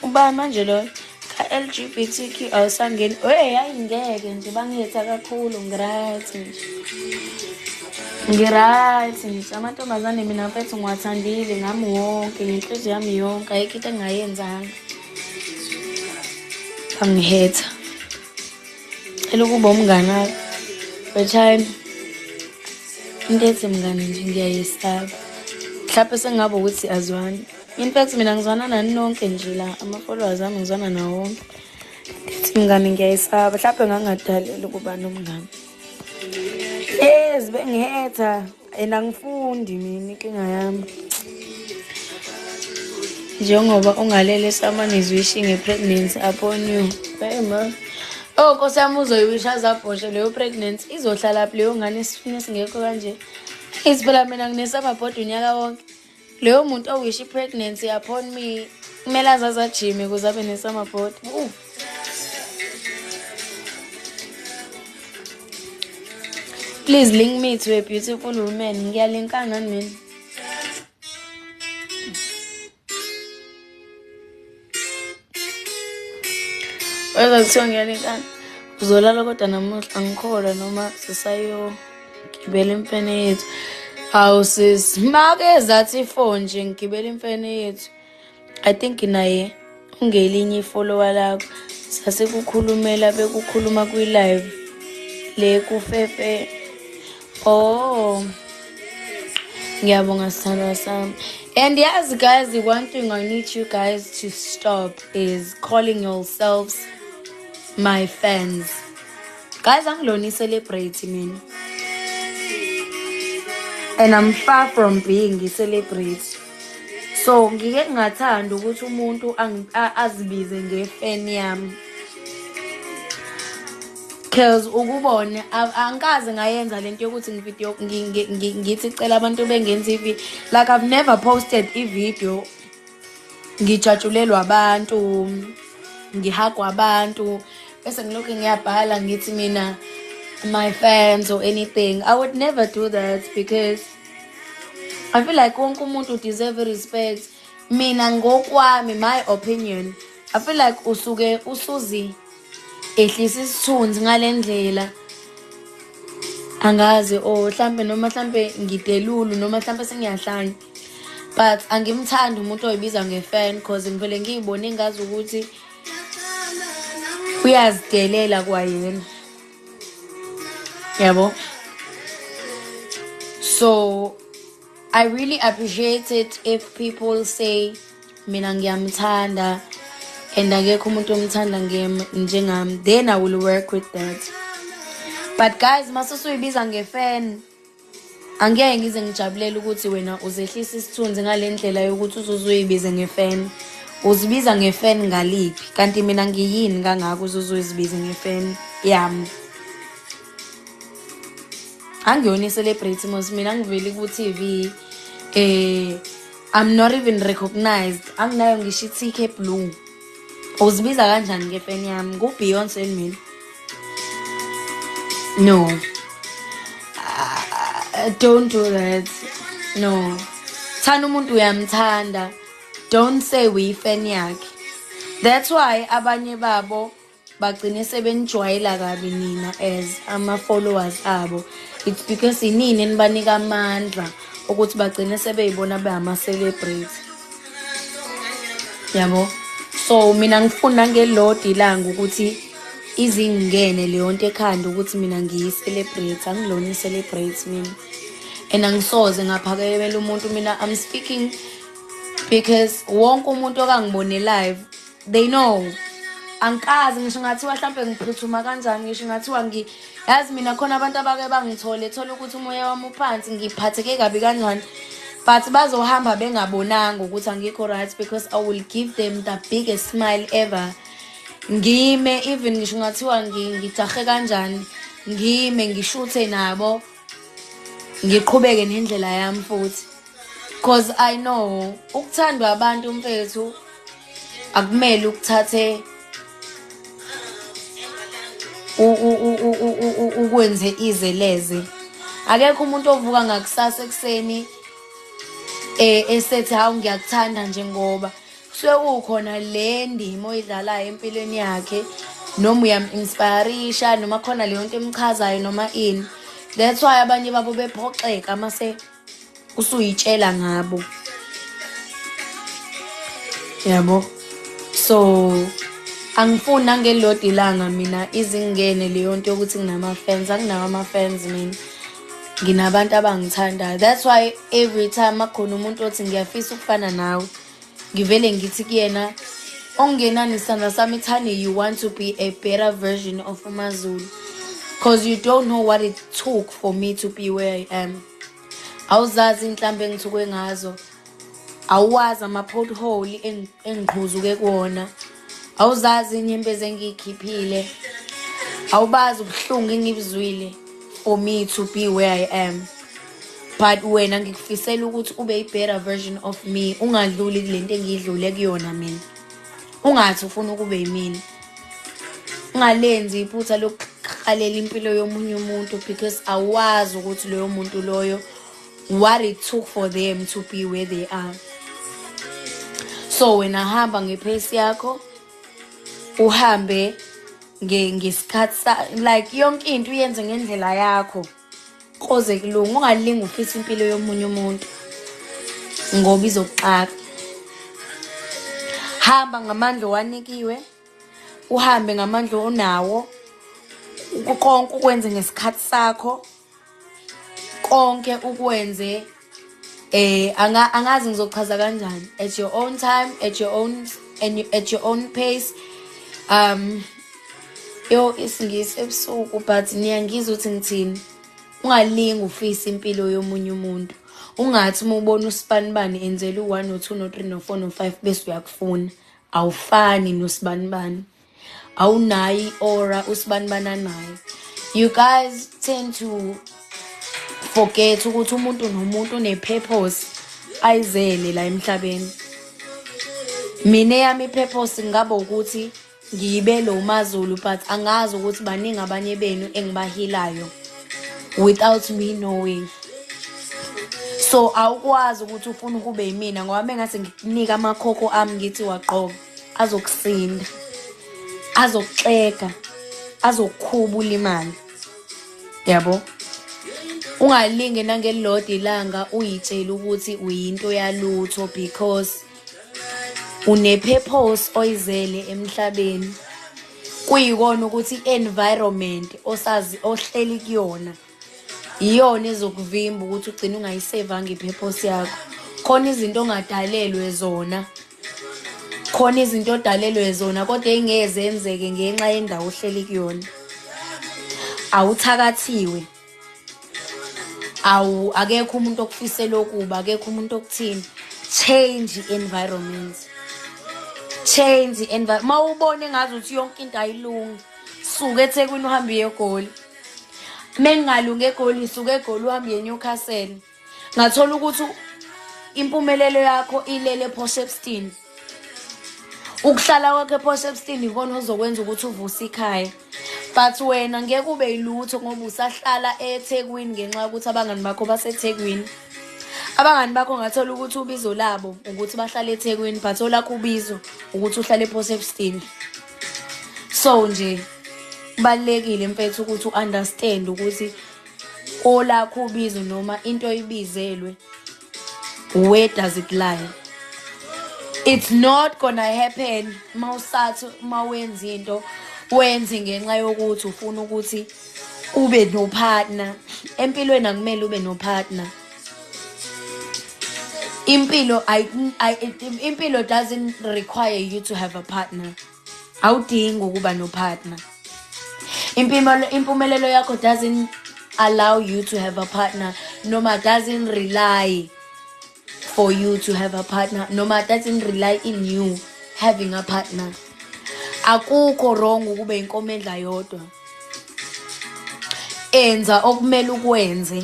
uba manje loyo ka-LGBTQ awusangeni hayi ngeke nje bangitha kakhulu ngiright nje amantombazane mina mfethu ngiwathandile ngami wonke ngenhliziyo yami yonke ayikho into engingayenzanga bangihetha elokuba umngane wami but time into ethi mngane nje ngiyayesaba mhlawumbe sengingaba ukuthi azwani in fact mina ngizwana nani nonke nje la ama-followers ami ngizwana nawo wonke ndithi mngane ngiyayesaba mhlawumbe ngangingadalela ukuba nomngane bengihetha and angifundi mina inkinga yami njengoba ungalele someone is wishing a pregnancy upon you hey ma Nkosi yami uzoyiwisha azabhoshe leyo pregnancy izohlala lapho leyo ngane esifini singekho kanje isiphela mina nginesamabhodi unyaka wonke leyo muntu owish i-pregnancy upon me kumele azazi ajime ukuze abe nesamabhodi please link me to a beautiful woman ngiyalinkana nani mina weza kuthiwa ngiyalinkana uzolala kodwa namuhla angikholwa noma sisayogibela imfene yethu hawu sis make zathi ifoni nje ngigibela imfene yethu I think naye ungelinye ifollower lakho sasekukhulumela bekukhuluma kwi-live le kufefe ngiyabonga sithandwa sami and yes guys the one thing I need you guys to stop is calling yourselves my fans guys angilona i-celebrate mina and I'm far from being i-celebrate so ngike ngingathanda ukuthi umuntu azibize ngefan yami because ukubona angikaze ngayenza lento yokuthi ngivideo ngithi cela abantu bengenza ivi like I've never posted i-video ngijatshulelwa abantu ngihagwa abantu bese ngilokho ngiyabhala ngithi mina my fans or anything I would never do that because I feel like wonke umuntu deserve respect mina ngokwami my opinion I feel like usuke usuzi ehlisa isithunzi ngalendlela angazi mhlambe noma mhlambe ngidelulu noma mhlambe sengiyahlanya but angimthandi umuntu oyibiza ngefan because ngivele ngiyibone ngazi ukuthi uyazidelela kwayena yabo so I really appreciate it if people say mina ngiyamthanda and akekho umuntu omthanda njengami then I will work with that but guys masusuyibiza ngefan angeke ngize ngijabulele ukuthi wena uzehlisa isithunzi ngalendlela yokuthi uzoyibize ngefan uzibiza ngefan ngaliphi kanti mina ngiyini kangaka uzuzibiza ngefan yami angiyona celebrity mos mina ngiveli ku TV I'm not even recognized anginayo ngisho TK Blue uzibiza kanjani ngefan yami ku Beyonce mina no don't do that no thanda umuntu uyamthanda don't say uyifan yakhe that's why abanye babo bagcine sebenijwayela kabi nina as ama followers abo it's because inini enibanika amandla ukuthi bagcine sebeyibona behama celebrity yabo so mina ngifuna ngelodi langa ukuthi izingene leyo nto ekhanda ukuthi mina ngiyi celebrate angilona celebrate mina and angisoze ngaphakemela umuntu mina I'm speaking because wonke umuntu okangibone live they know angikazi ngisho ngathiwa mhlambe ngiphuthuma kanjani ngisho ngathiwa yazi mina khona abantu abake bangithole thola ukuthi umoya wami uphansi ngiphatheke kabi kanjani but bazohamba bengabonanga ukuthi angikho right because I will give them the biggest smile ever ngime even ngisho ngathiwa ngijahe kanjani ngime ngishuthe nabo ngiqhubeke nendlela yami futhi because I know ukuthandwa abantu mfethu akumele ukuthathe ukwenze izeleze akekho umuntu ovuka ngakusasa ekseni esethi hawu ngiyakuthanda njengoba kusuke kukhona le ndimo oyidlalayo empilweni yakhe noma uyam-inspirisha noma khona leyo nto emchazayo noma ini that's why abanye babo bephoxeka mase usuyitshela ngabo yabo so angifuni nangelodi langa mina izingene leyo nto ukuthi nginama fans anginawo ama fans mina nginabantu abangithandayo that's why every time akhona umuntu othi ngiyafisa ukufana nawe ngivele ngithi kuyena ongenani isandla sami thani you want to be a better version of uMaZulu because you don't know what it took for me to be where I am awuzazi inhlambe engithukwe ngazo awazi ama pothole engiqhuzuke kuona awuzazi inyembezi engikhiphile awubazi ubuhlungu engibuzwile for me to be where I am but wena ngikufisela ukuthi ube better version of me ungadluli kulento engidlule kuyona mina ungathi ufuna ukube yimina ungalenzi iphutha lokukhalela impilo yomunye umuntu because awazi ukuthi loyo muntu loyo what it took for them to be where they are so wena hamba ngepace yakho uhambe ngesikhathi like yonke into uyenze ngendlela yakho koze kulunga ungalinga ufisa impilo yomunye umuntu ngoba izokuxaka hamba ngamandla wanikiwe uhambe ngamandla onawo konke ukwenze ngesikhathi sakho konke ukwenze angazi ngizochaza kanjani at your own time at your own pace isingisi ebusuku but niyangizwa ukuthi ngithini ungalingi ufisa impilo yomunye umuntu ungathi uma ubona usibanibani enzela u1 no2 no3 no4 no5 bese uyakufuna awufani nosibanibani awunayi aura usibanibana naye you guys tend to forget ukuthi umuntu nomuntu une-purpose ayizele la emhlabeni mina yami purpose ngaba ukuthi ngibe lo uMaZulu but angazi ukuthi baningi abanye benu engibahilayo without me knowing so awukwazi ukuthi ufuna ukube yimina ngoba mengase ngikunika amakhokho ami ngithi waqoba azokusinda azokuxeka azokukhubula imali yabo ungalinge nangelilodi ilanga uyitshela ukuthi uyinto yalutho because une-purpose oyizele emhlabeni kuyikona ukuthi i-environment ohleli kuyona iyona ezokuvimba ukuthi ugcine ungayisevanga i-purpose yakho khona izinto ongadalelwe zona khona izinto odalelwe zona kodwa engeke zenzeke ngenxa yendawo ohleli kuyona awuthakathiwe akekho umuntu okufisela ukuba akekho umuntu okuthini change environment change mawubone ngazuthi yonke into ayilungi suka eThekwini uhambe eGoli mengalunge eGoli suka eGoli uhambe eNewcastle ngathola ukuthi impumelelo yakho ilele ePortshepstone ukuhlala kwakhe ePortshepstone ikona ozokwenza ukuthi uvuse ikhaya but wena ngeke ube yilutho ngoba usahlala eThekwini ngenxa yokuthi abangani bakho baseThekwini abangani bakho ngathola ukuthi ubizo labo ukuthi bahlale eThekwini but olakho ubizo ukuthi uhlale ePortshepstone so nje balekile mfethu ukuthi uunderstand ukuthi olakho ubizo noma into oyibizelwe where does it lie. It's not gonna happen mawusathi mawenza into wenze ngenxa yokuthi ufuna ukuthi ube no partner empilweni akumele ube no partner impilo doesn't require you to have a partner awudingi ukuba no partner impumelelo yakho doesn't allow you to have a partner noma doesn't rely for you to have a partner noma doesn't rely in you having a partner akukho wrong ukube inkomendla yodwa enza okumele ukwenze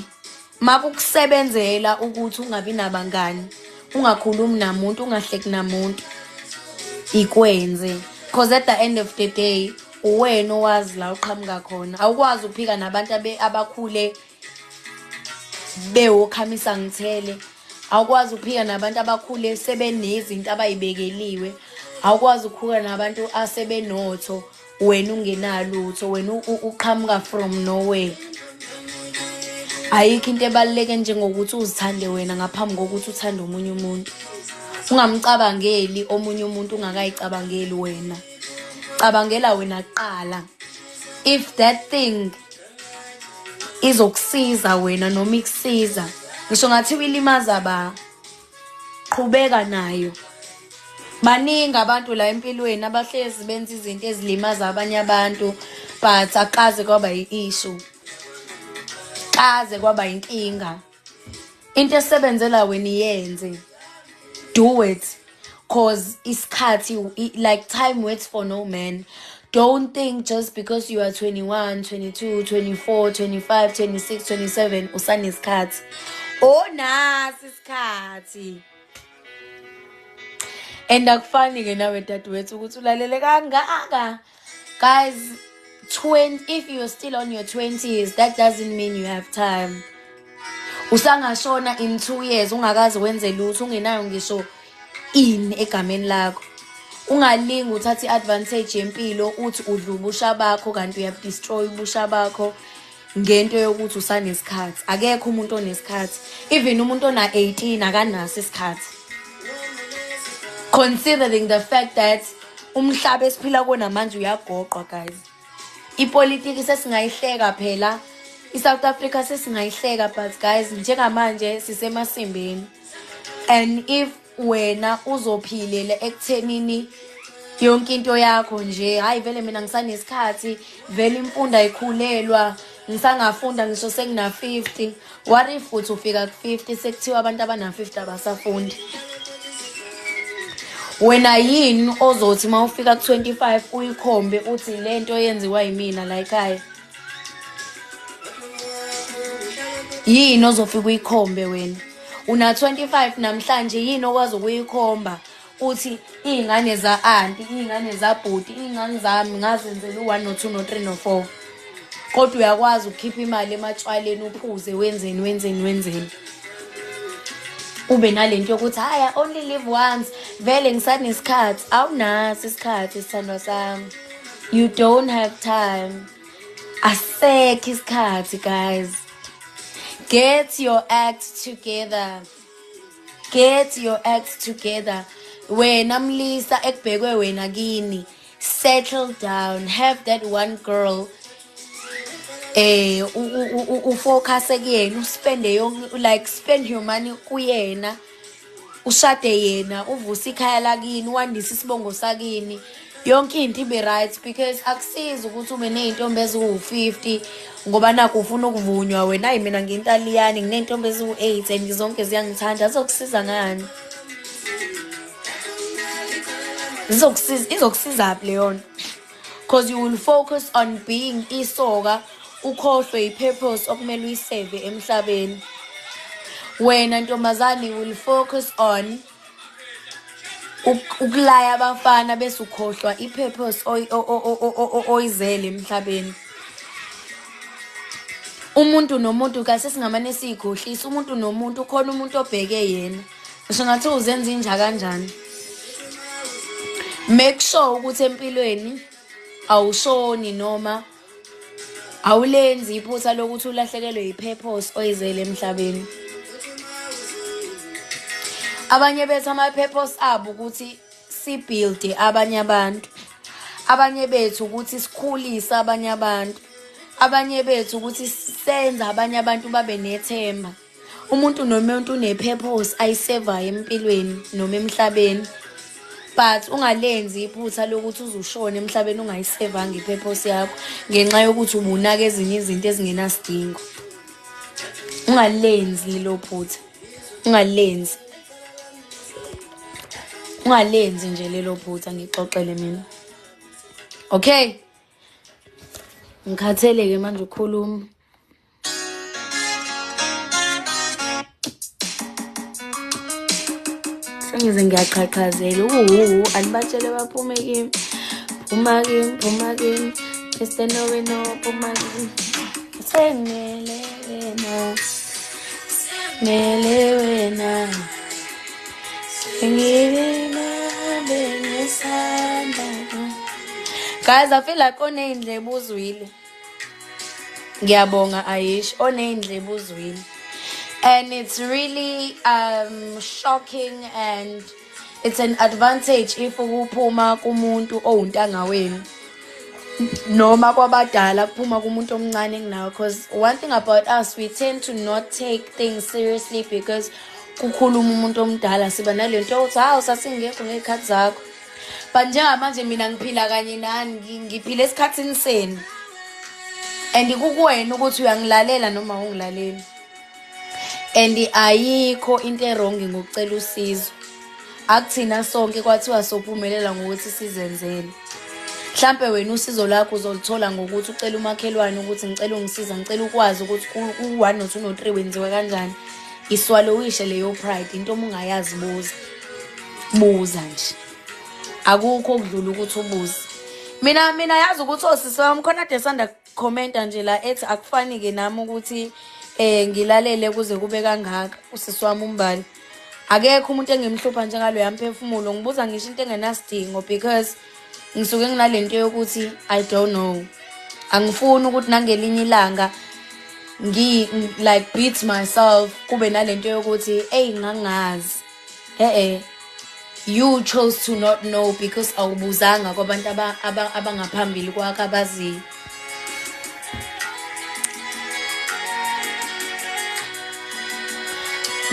makukusebenzela ukuthi ungabi nabangani ungakhulumi namuntu ungahleki namuntu ikwenze because at the end of the day wena owazi la uqhamuka khona awukwazi ukuphika nabantu abakhule bewokhamisa ngithele awukwazi ukuphika nabantu abakhule sebenezinto abayibekeliwe awukwazi ukukhula nabantu asebenotho wena ungenalutho wena uqhamuka from nowhere ayikho into ebaluleke njengokuthi uzithande wena ngaphambi kokuthi uthande umunye umuntu ungamcabangeli omunye umuntu ungakayicabangeli wena cabangela wena kuqala if that thing izokusiza wena noma ikusiza ngisho ngathi wilimaza qhubeka nayo baningi abantu la empilweni abahlezi benza izinto ezilimaza abanye abantu but akaze kwaba yi-issue kaze kwaba inkinga into esebenzela wena iyenze do it cause isikhathi like time waits for no man. Don't think just because you are 21, 22, 24, 25, 26, 27 usanesikhathi nasi isikhathi and akufani ke nawe dadewethu ukuthi ulalele kangaka guys. If you're still on your 20s, that doesn't mean you have time. Usangashona in 2 years ungakazi wenze lutho ungenayo ngisho in egameni lakho. Ungalingi uthatha iadvantage yempilo uthi udla ubusha bakho kanti uyabdestroy ubusha bakho ngento yokuthi usanesikhathi. Akekho umuntu onesikhathi. Even umuntu ona 18 akanaso isikhathi. Considering the fact that umhlaba esiphila kuona manje uyagoqwa guys. Ipolitiki sesingayihleka phela iSouth Africa sesingayihleka but guys njengamanje sisemasimbeni and if wena uzophilela ekuthenini yonke into yakho nje hayi vele mina ngisanesikhathi vele imfundo ayikhulelwa ngisangafunda ngisho sekuna 50 what if uthi ufika ku 50 sekuthiwa abantu abana 50 abasafundi wena yini ozothi mawufika ku 25 uyikhombe uthi lento yenziwa yimina la ekhaya yini ozofika uyikhombe wena una 25 namhlanje yini okwazi ukuyikhomba uthi izingane za auntie izingane za bhuti izingane zami ngazenzela u1 no 2 no 3 no 4 kodwa uyakwazi ukukhipha imali ematshwaleni uphuze wenzeni ube nalento yokuthi haya only live once vele ngisanesikhathi awunaso isikhathi sithandwa sami you don't have time asekho isikhathi guys. Get your act together wena mlisa ekubhekwe wena kini settle down have that one girl ufocus kuyena uspende yonke like spend your money kuyena ushade yena uvuse ikhaya lakini wandisa isibongo sakini yonke into ibe right because akusiza ukuthi ube nezintombi eziwu50 ngoba nakho ufuna ukuvunywa wena hayi mina ngintaliyani nginentombi eziwu8 and zonke ziyangithanda azokusiza ngani Izokusiza leyo nto. Because you will focus on being isoka, ukhohlwe i-purpose okumele uyiseve emhlabeni. Wena ntombazane will focus on ukulaya abafana bese ukhohlwa i-purpose oyizele emhlabeni. Umuntu nomuntu kahle singamane sikhohlisa umuntu nomuntu khona umuntu obheke yena. Ngisho ngathi uzenza inja kanjani. Make sure ukuthi empilweni awushoni noma awulenzi iphutha lokuthi ulahlekelwe i-purpose oyizele emhlabeni. Abanye bethu ama-purpose abo ukuthi si-build abanye abantu. Abanye bethu ukuthi sikhulise abanye abantu. Abanye bethu ukuthi senze abanye abantu babe nethemba. Umuntu nomuntu une-purpose ayisevayo empilweni noma emhlabeni. But ungalenzi iphutha lokuthi uzushona emhlabeni ungayisevanga i-purpose yakho ngenxa yokuthi ubunaka ezinye izinto ezingenasidingo. Ungalenzi lo phutha. Ungalenzi nje lelo phutha ngixoxele mina. Okay? Ngikhatheleke manje ukukhuluma. Sengize ngiyaqhaqhazela. Anibatshele baphume kimi. Phuma kimi. Mr. No, phuma kimi. Senele wena. Guys, I feel like oneyindlebe uzwile. Ngiyabonga Aish, oneyindlebe uzwile. And it's really shocking and it's an advantage if uphuma kumuntu owuntanga wenu noma kwabadala kuphuma kumuntu omncane kunawe, because one thing about us, we tend to not take things seriously because kukhuluma umuntu omdala siba nalento yokuthi hawu sasingekho ngekhathi zakho. But njengamanje mina ngiphila kanye nani, ngiphila esikhathini senu and kukuwena ukuthi uyangilalela noma ungilalela. And ayikho into erongi ngokucela usizo. Akuthina sonke kwathiwa sophumelela ngokuthi sizenzele. Mhlambe wena usizo lakho uzolithola ngokuthi ucela umakhelwane ukuthi ngicela ungisiza, ngicela ukwazi ukuthi u1 no 2 no 3 wenziwe kanjani. Iswalowishe leyo pride, into ongayazi buza nje. Akukho okudlula ukuthi ubuze. Mina yazi ukuthi osisi wami khona ade sanda commenta nje la ethi akufani ke nami ukuthi ngilalele kuze kube kangaka. Usisi wami umbali akekho umuntu engimhlupha njengalo yamphefumulo. Ngibuza ngisho into engenasidingo because ngisuke nginalento yokuthi I don't know. Angifuni ukuthi nangelinye ilanga like beat myself kube nalento yokuthi ngangazi. You chose to not know because awubuzanga kwabantu abangaphambili kwakho abazi.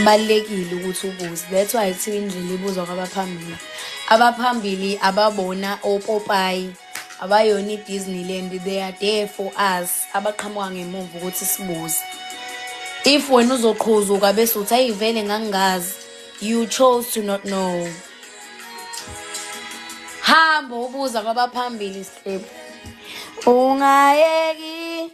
Balekile ukuthi ubuze. That's why kuthiwa indlela ibuzwa kwabaphambili. Abaphambili ababona opopayi, abayona iDisneyland, they are there for us. Abaqhamuka ngemuva ukuthi sibuze. If wena uzoqhuzuka bese uthi ayivele ngangazi, you chose to not know. Hamba ubuza kwabaphambili step. Ungayeki.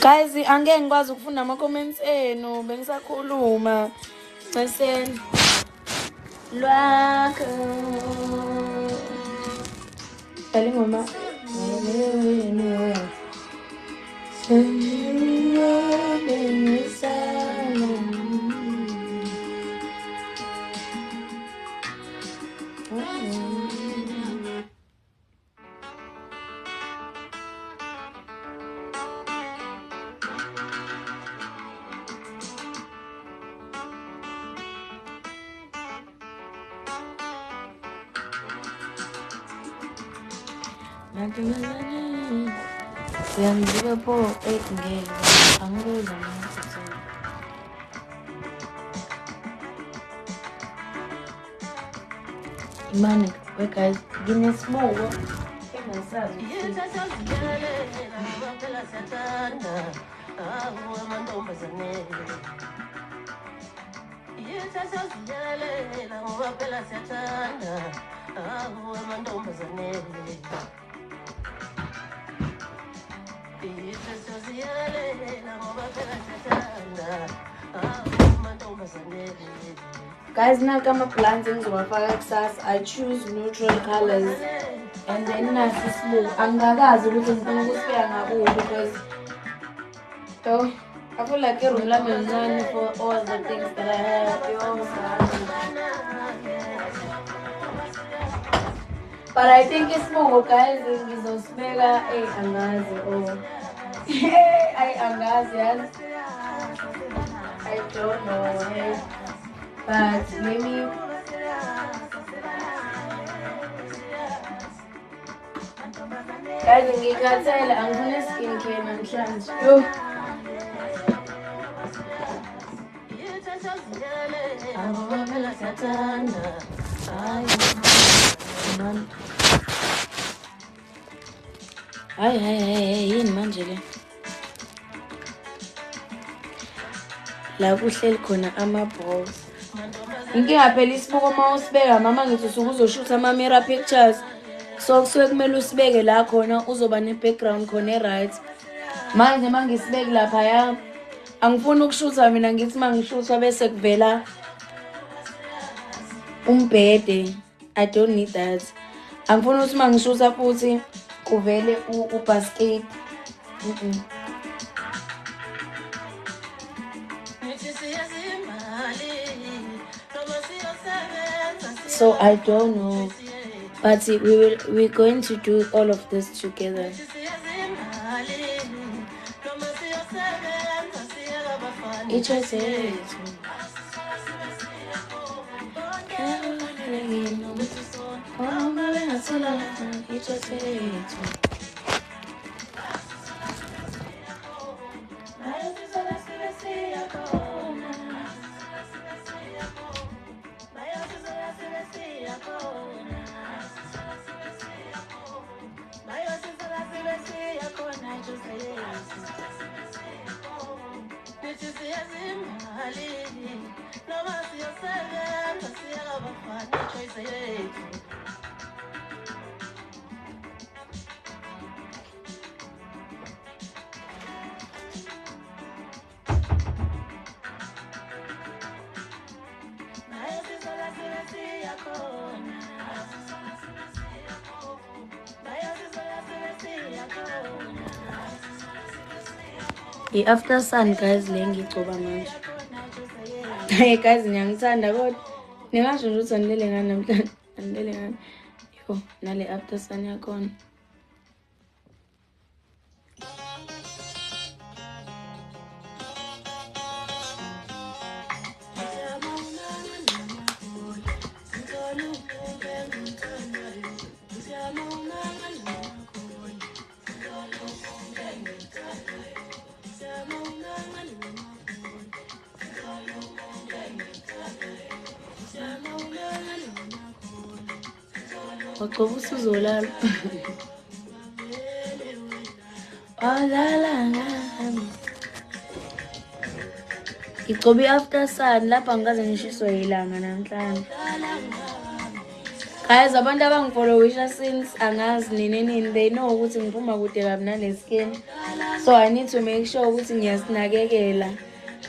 Guys, angeke ngikwazi ukufunda ama comments enu bengisakhuluma. Ceseni. Lwakho. Dali ngoma. Siyanziwe po ngeke angikuzwa ngathi imani we guys nginesiboko engasazi Guys, now come up plantings or I choose neutral colors and then nasi smooth. Angakazi ukuthi ngifuna ukusibeka ngakubo because so I feel like a room for all the things that I have. But I think it's more guys ngizosibeka angazi or angazi. I don't know. But maybe guys ngikhathele angifuna skincare namhlanje. Hayi yini manje le la kuhleli khona ama-balls inkinga phela isibuko uma usibeka mama ngithi usuke uzoshutha ama-mirror pictures so kusuke kumele usibeke la khona uzoba ne-background khona e-right manje uma ngisibeke laphaya angifuni ukushutha mina ngithi uma ngishutha bese kuvela umbhede. I don't need that. Angifuni ukuthi uma ngishutha futhi kuvele ubasket. So I don't know, but we're going to do all of this together. It just is. After sun guys le ngigcoba manje. Hey guys ngiyangithanda kodwa ningasho ukuthi andilele ngani namhlanje andilele ngani yo nale after sun yakhona. Ngoba usuzolala. Alala ngami. Ngigcobe after sun lapha ngikaze ngishiswe ilanga namhlanje. Guys abantu abangifollowisha since angazi nini they know ukuthi ngiphuma kude kabi nale skin. So I need to make sure ukuthi ngiyasinakekela.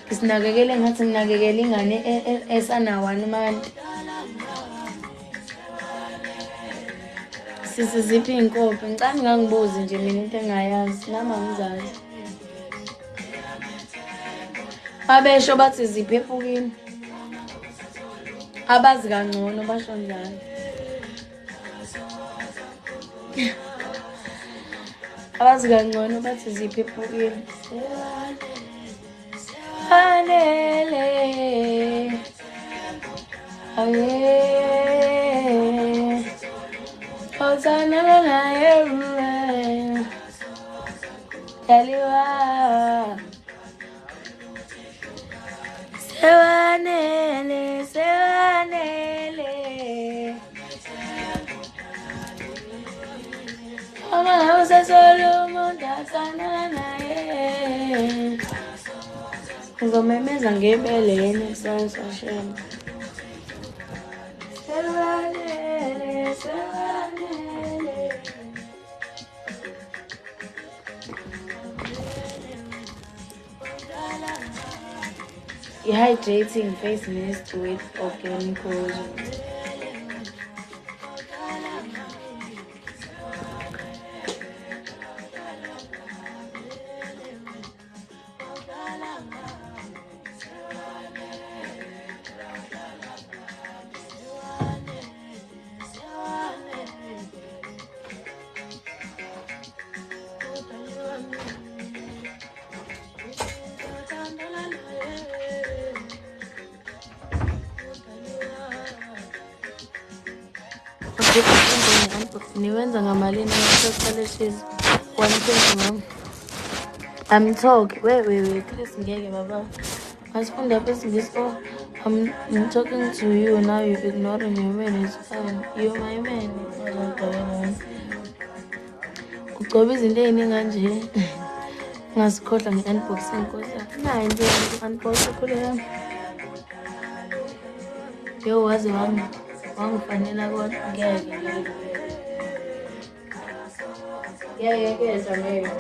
Ngisinakekele ngathi nginakekela ingane esana 1 month. Siziphi inkopi ngicela ngangibuzi nje mina into engayazi nama ngizazi. Abesho bathi ziphi ephukini. Abazi kangcono basho njalo. Abazi kangcono bathi ziphi ephukini. Anele. Aye. Ozana na everywhere. Taliwa. Sewanele, sewanele. Mama hausa solo mundakana na ye. Ngomemeza ngebeleni sasa shema. Sewanele, sewanele. hydrating face mist with organic rose. Niwenza ngamalini ngizoqalishisa 120 I'm talking. Wait. Chris ngeke baba. Asifunda phezu ngesko. I'm talking to you now. You're ignoring your man. It's fine. You're my man. Ugcoba izinto eziningi kanje. Ngasikhohlwa nge-unboxing kodwa. Nayi nje unboxing khule yami. Yo wazi wangifanela kodwa ngeke. Yeah, Jamaica.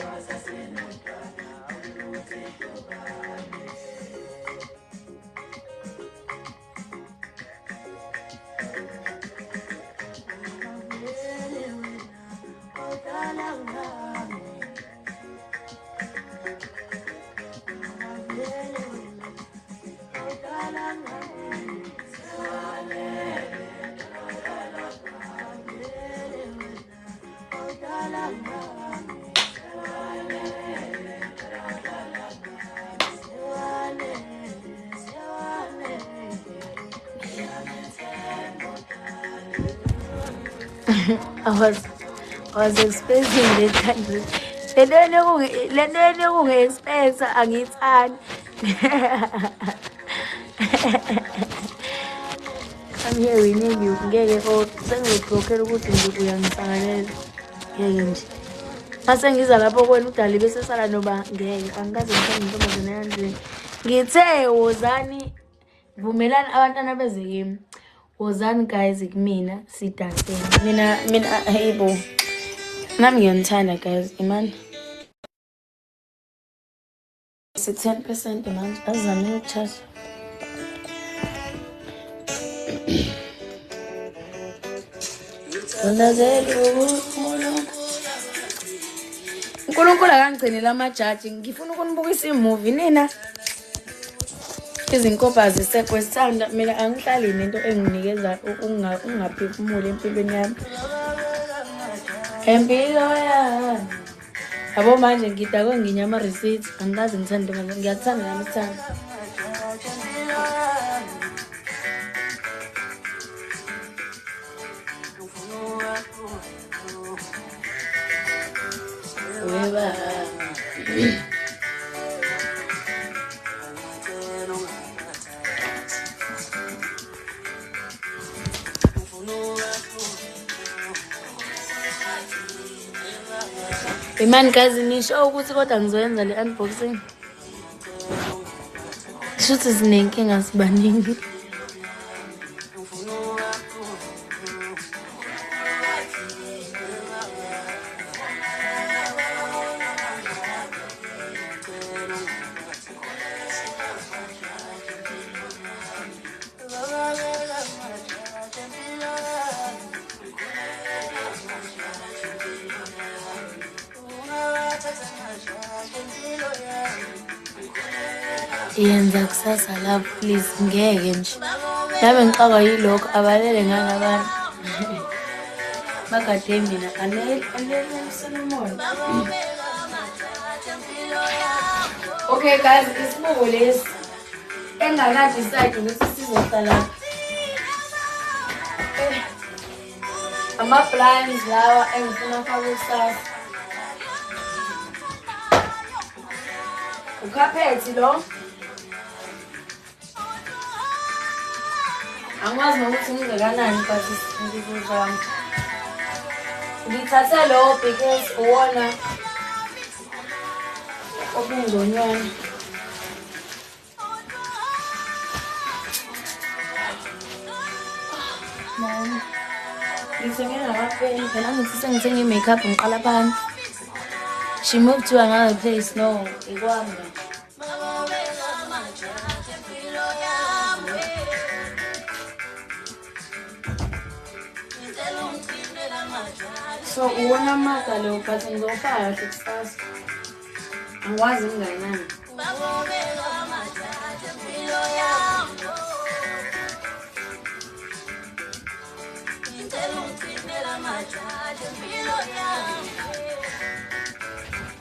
I was expecting the country. Le nto unge-expect angiyithandi. I'm here winning you. Ngeke sengizoblockela ukuthi nje uyangisangalela. Ngeke nje. Mase ngiza lapho kwena udali bese sala noba ngeke angikaze ngithande intombazane yanje. Ngithe wozani vumelani abantwana beze kimi. Wozani guys kumina sidanseni. Mina hayibo. Nami ngiyonithanda guys imani. 10% manje azame ukuthatha. uNkulunkulu akangigcinela amajaji ngifuna ukunibukisa imovie nina izinkoba zisekwesithanda mina angihlali nento enginikeza ungaphefumuli empilweni yami empilo yami yabo manje ngidakwe nginyama receipt angikaze ngithande manje ngiyathanda nami sithanda Imani kazi nisho ukuthi kodwa ngizoyenza le unboxing. Shuthi sinenkinga sibaningi. Yenza kusasa lapho please ngeke nje. Yabe ngixakwa yilokho abalele ngalabantu. Makade mina anele Solomon. Okay guys, isibuko lesi engakade decide ukuthi sizohlala. Ama plans lawa engifuna ufaka kusasa. Ukaphethi lo. Angwazi nokuthi ngizekanani but ngizozama. Ngithathe lo because uwona obungonywana. Mama. Ngithenge ngamapeni phela ngithi sengithenge i-makeup ngiqala phansi. She moved to another place. No, ikwami. So uwona maka lo but ngizofaka kahle kusasa. Angikwazi nginganani.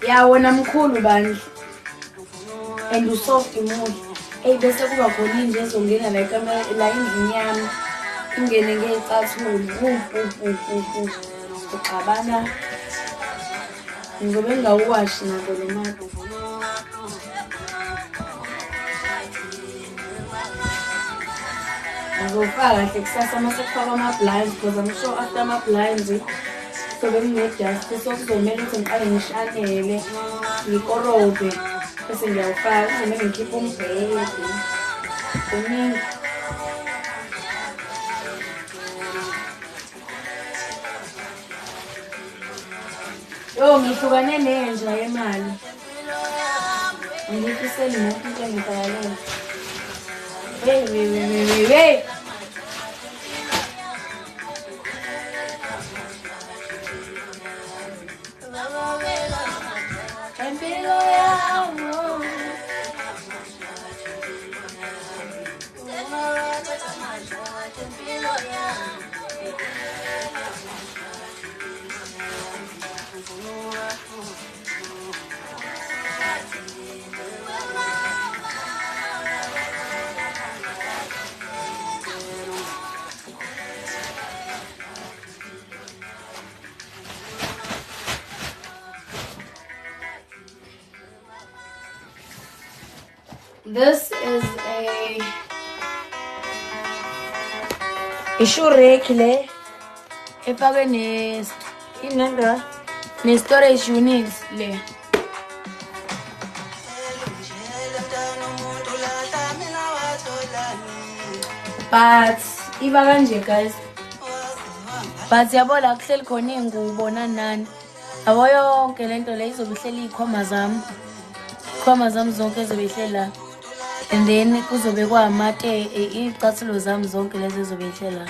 Ya wona mkhulu bandla. And usoft mood. Bese kuba khona inje ezongena la ekamera la endlini yami. Ingene ngecathulo. Uxabana. Ngizobe ngawuwashi nako lo maka. Ngizofaka kahle kusasa mase kufaka ama-blinds because I'm sure after ama-blinds sobe ngine-dust so kuzomele ukuthi ngiqale ngishanele ngikorobhe bese ngiyawufaka kuzomele ngikhiphe umbhede kuningi. Yo ngihlukane nenja yemali ngiyifisela imoto into engibhalalela. Hey. This is a ishureki le efakwe ne storage units le. But iba kanje guys. But yabona kuhleli khona ingubo nani. Abo yonke lento le izobe ihleli ikhoma zami. Ikhoma zami zonke ezobe ihlela. And then kuzobe kwamate icathulo zami zonke lezi ezobe ihlela.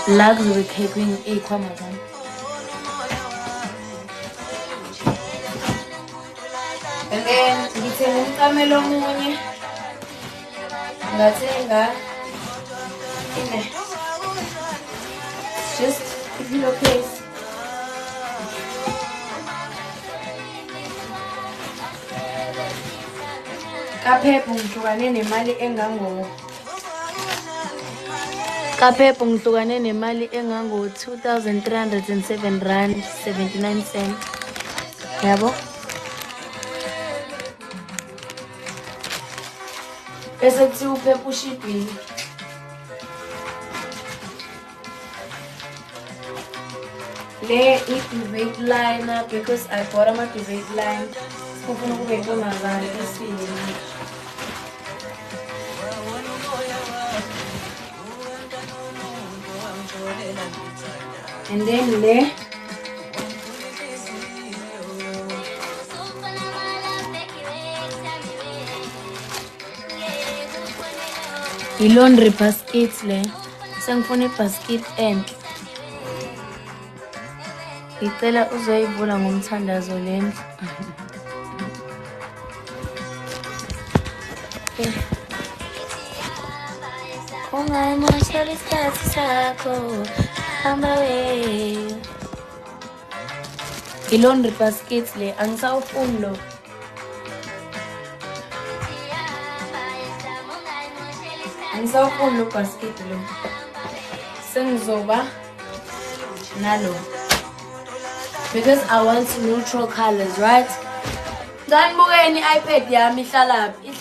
La kuzobe kukhekwe ikhoma zami. And then ngithenga umcamelo omunye. Ngathenga just a pillowcase. Kaphepha ngihlukane nemali engango 2,307 rand 79 cents. Yabo? Bese kuthi uphepha ushibhile. Le i-debate liner because I bought my debate line. Kufuna kube ntombazane esini. And then le i-laundry basket le. Sengifuna i-basket enhle. Ngicela uzoyivula ngomthandazo lendlu. Ungayimoshela isikhathi sakho hamba we. I-laundry basket le angisawufuni lo. Angisawufuni lo basket lo. Sengizoba nalo. Because I want neutral colors, right? Nganibukeni iPad yami ihlalaphi?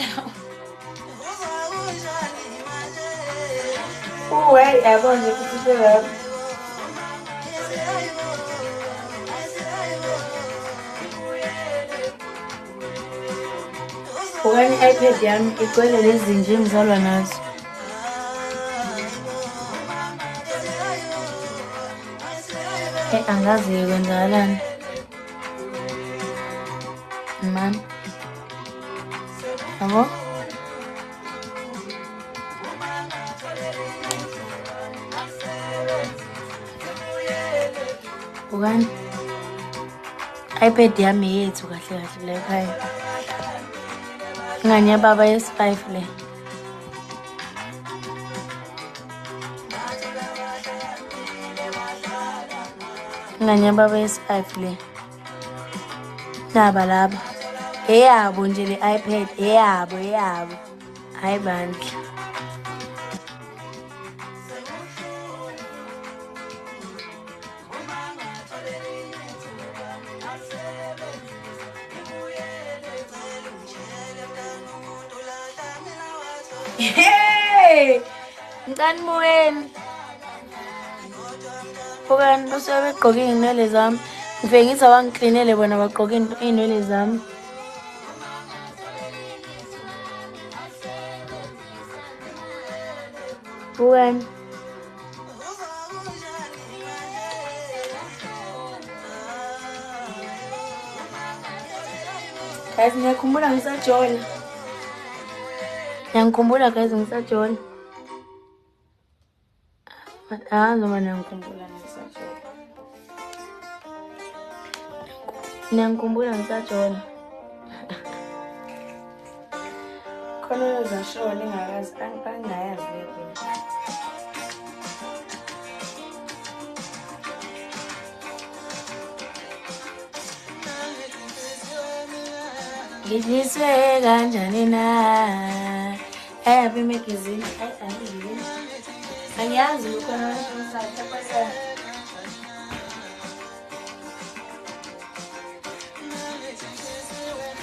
Hey, yabona ukuthi phela. Bukani iPad yami igcwele lezi zinto engizalwa nazo. Angazi kwenzakalani. Man. Yabo? Bukani iPad yami yethu kahle kahle le ekhaya. Ingane yababa yes5 le. Ingane yababa yes5 le. Naba laba. Eyabo nje le iPad eyabo. Hayi bandla. Hey! Ngani moyeni? Bukani basuke begqoke iy'nwele zami. Ngifike ngithi awangiklinele bona bagqoke iy'nwele zami. Bukani. Guys, ngiyakhumbula ngisajola. Ngiyangikhumbula guys ngisajola. Noma ngiyangikhumbula ngisajola. Ngiyangikhumbula ngisajola. Khona uzashona engakazi angayazi le kwena. Ngidliswe kanjani na? Happy magazine. Angiyazi ukhona ngisakhe.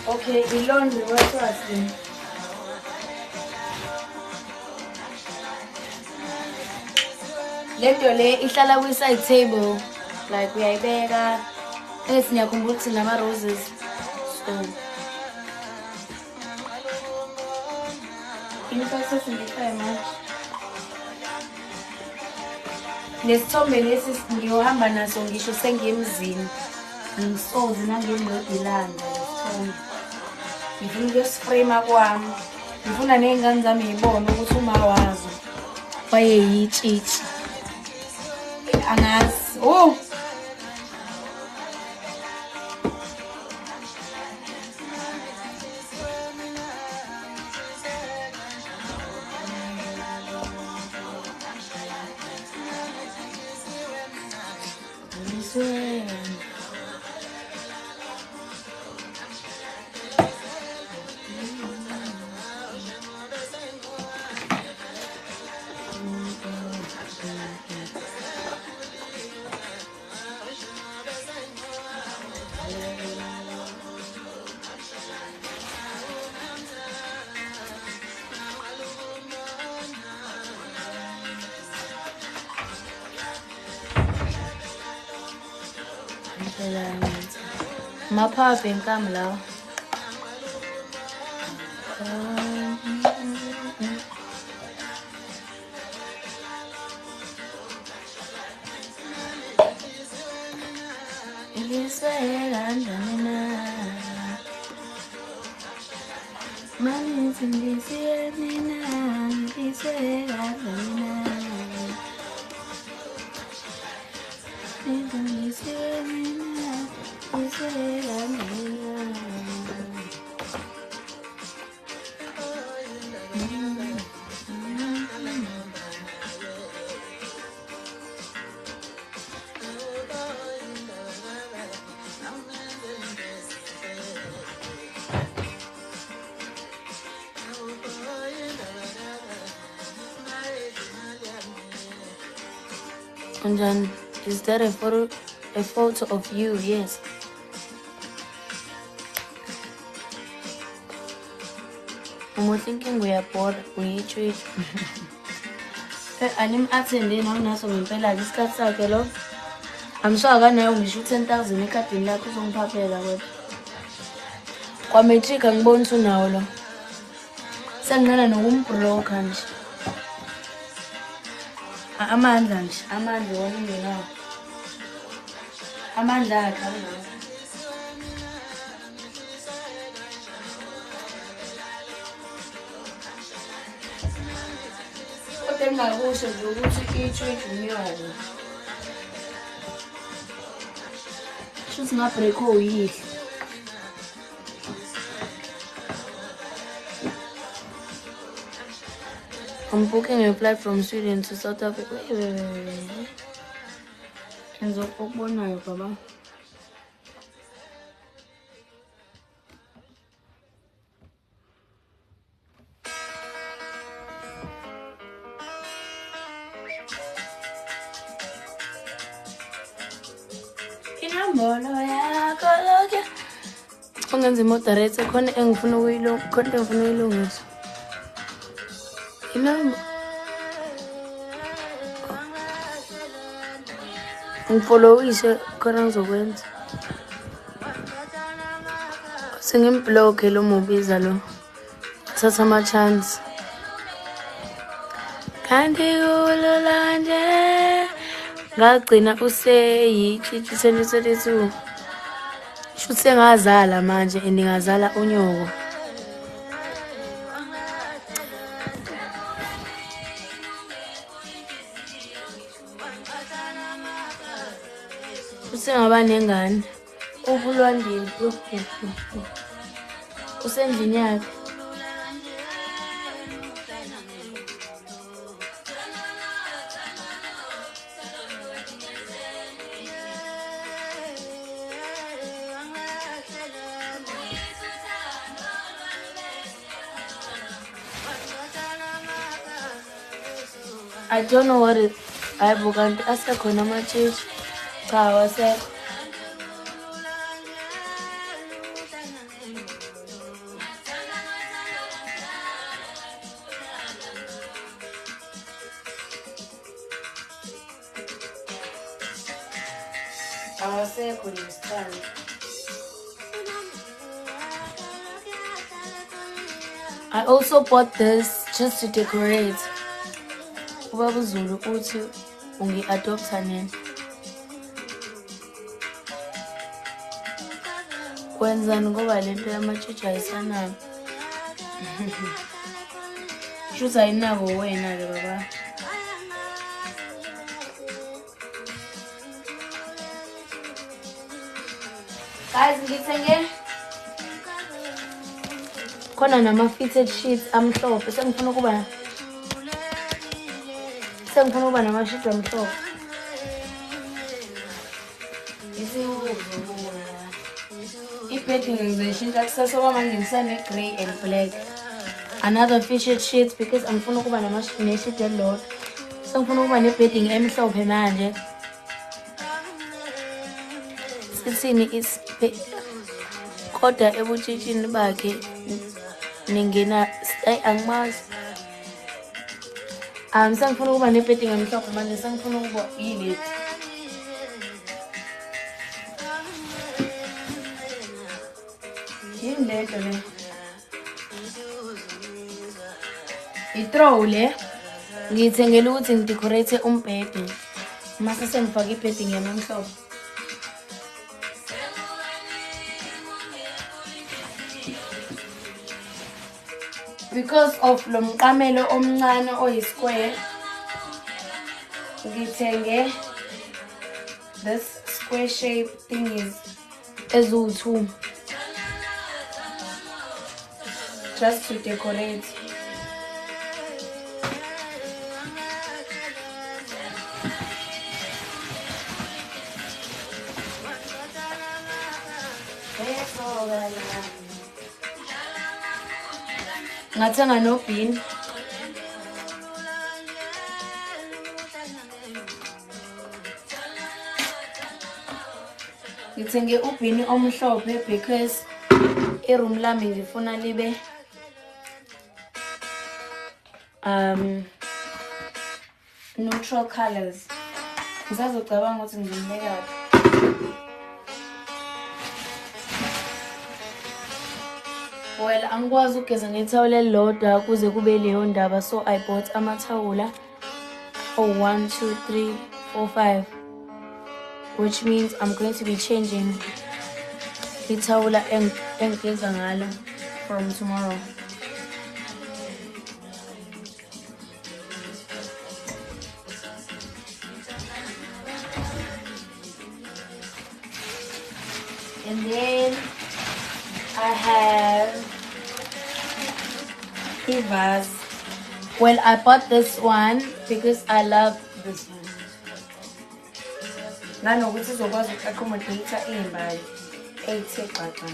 Okay, ilondle wathwasi. Lento le ihlala kwi side table like uyayibeka. Ngiyakhumbula ukuthi nama roses. So Infact singifaya manje. Nesithombe lesi ngiyohamba naso ngisho sengiyemzini. Ngisoze nangenodilanga nesithombe. Ngifuna ukuyosiframe kwami. Ngifuna ney'ngane zami yibone ukuthi uma wazo wayeyitshitshi. Angazi. Oh! Maphaphe inkami lawa. And then, is that a photo of you? Yes. I'm thinking we are bored. We each week. I'm attending now. Naso ngempela isikhathi sakhe lo. I'm sure akanayo ngisho 10,000 ekhadini lakho uzongiphaphela kodwa. Kwa matric angiboni unawo lo. Sengqala nokumbroker nje. Amandla nje, amandla wona ungenawo. Amandla akhe awunawo. Kodwa engakusho nje ukuthi i-tweet umnyolo. Shuthi nga-break oyihle. I'm booking a flight from Sweden to South Africa. Wait. Ngizokubonayo baba. Inombolo yakho lokho. Ungenza i-moderator khona engifuna ukuyilungisa. Ngifollowise khona ngizokwenza. Sengimblock lo mubiza lo. Thatha ama-chance. Kanti kulula nje. Ngagcina useyichichi 2022. Shuthi sengazala manje ngingazala unyoko. Usengaba nengane. Ubulwandile. Usendlini yakhe. I don't know what it. Hayibo kanti asekhona ama-church. Cha awasekho. Awasekho nesithando. I also bought this just to decorate. Ubaba uZulu uthi ungi-adopta nini? Kwenzani ngoba lento yama-church ayisanayo? Shuthi ayinako wena-ke baba. Guys, ngithenge khona nama-fitted sheets amhlophe. Sengifuna ukuba nama-sheets amhlophe. I-bedding ngizoyishintsha kusasa ngoba manje ngisane-grey and black. Another fitted sheet because angifuna ukuba ne-sheet elilodwa. Sengifuna ukuba ne-bedding emhlophe manje. Sithini kodwa ebutshitshini bakhe ningena angimazi. Sengifuna ukuba ne-bedding emhlophe manje sengifuna ukuba yile. Yini lento le? I-throw le. Ngiyithengela ukuthi ngidecorate umbhede. Mase sengifaka i-bedding yami emhlophe. Because of lo mqamelo omncane oyi-square, ngithenge this square shape thingies eziwu-2 just to decorate. Ngathenga no-bean. Ngithenge ubhini omhlophe because i-room lami ngifuna libe neutral colors. Ngisazocabanga ukuthi ngizibeka. Well, angikwazi ukugeza ngethawula elilodwa kuze kube leyo ndaba, so I bought amathawula 1 2 3 4 5, which means I'm going to be changing ithawula engigeza ngalo from tomorrow. And then I have Evas. Well, I bought this one because I love this one. Nanokuthi izokwazi uku-accommodate iy'mbali ey'the xaxa.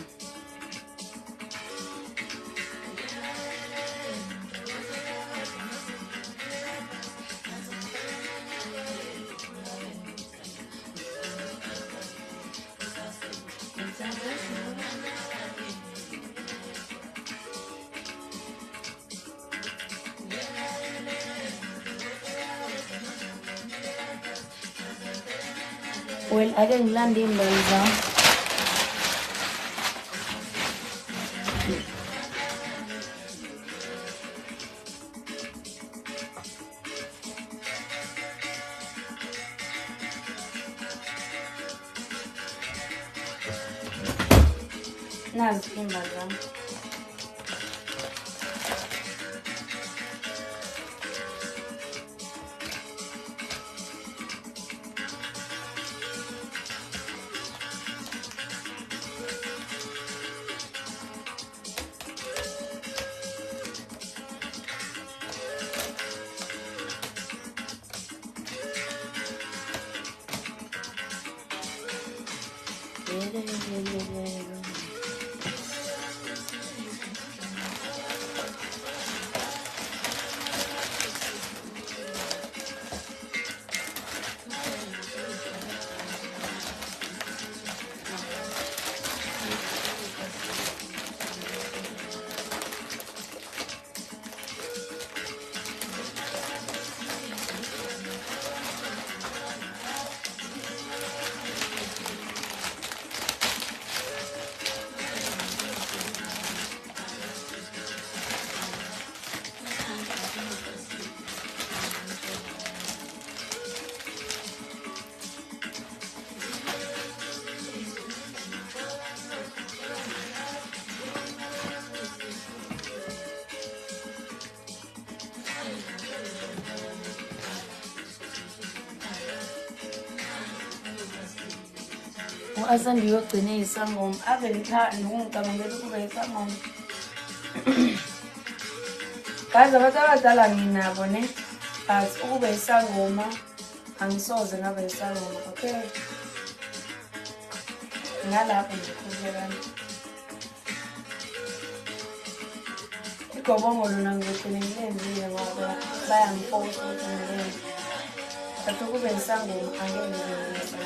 Well, ake ngilande iy'mbali zami. Nazi iy'mbali zami. U-Asanda uyogcina iy'sangoma ave ngithanda ukungicabangela ukuba yisangoma. Guys, abantu abadala nginabo ne, but ukube yisangoma angisoze ngaba yisangoma, okay? Ngalapho ngikhululekana. Igobongo lona ngizogcina ngilenzile ngoba bayangifosa ukuthi ngilenze. But ukube yisangoma angeke ngize.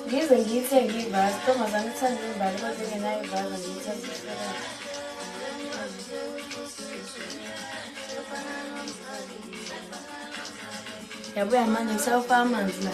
Ngize ngiyithenge ivasi, ntombazane ithanda iy'mbali kodwa engenayo ivasi ngiyithathe isikole. Yabuya manje ngisawufaka amanzi la.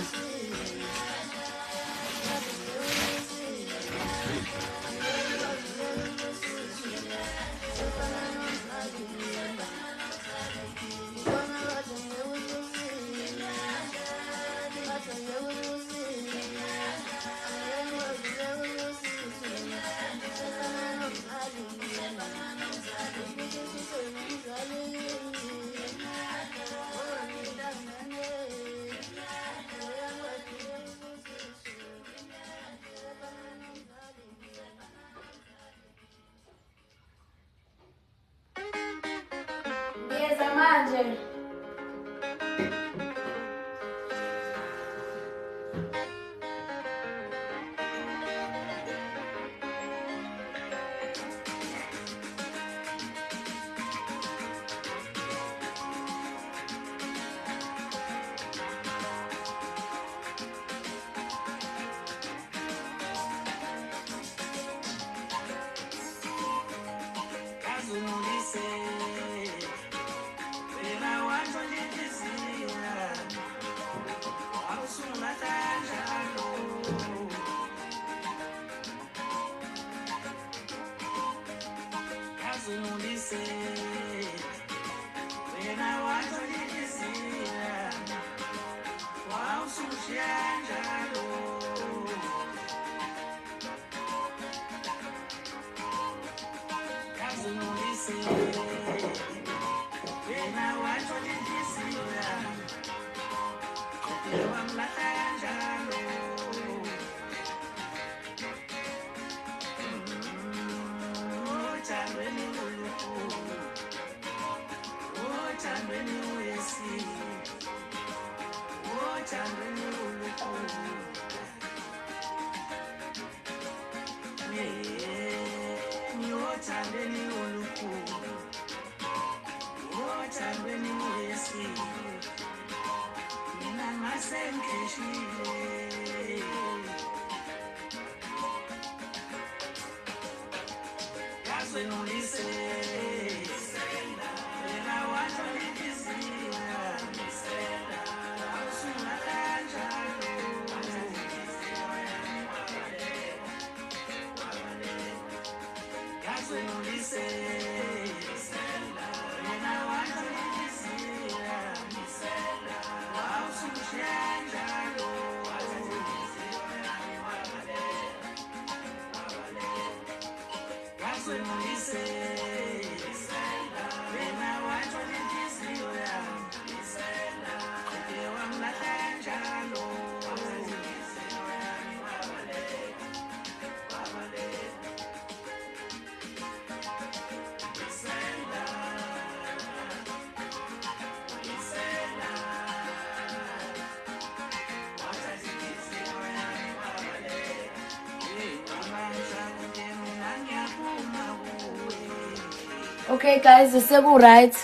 Okay guys, is it right?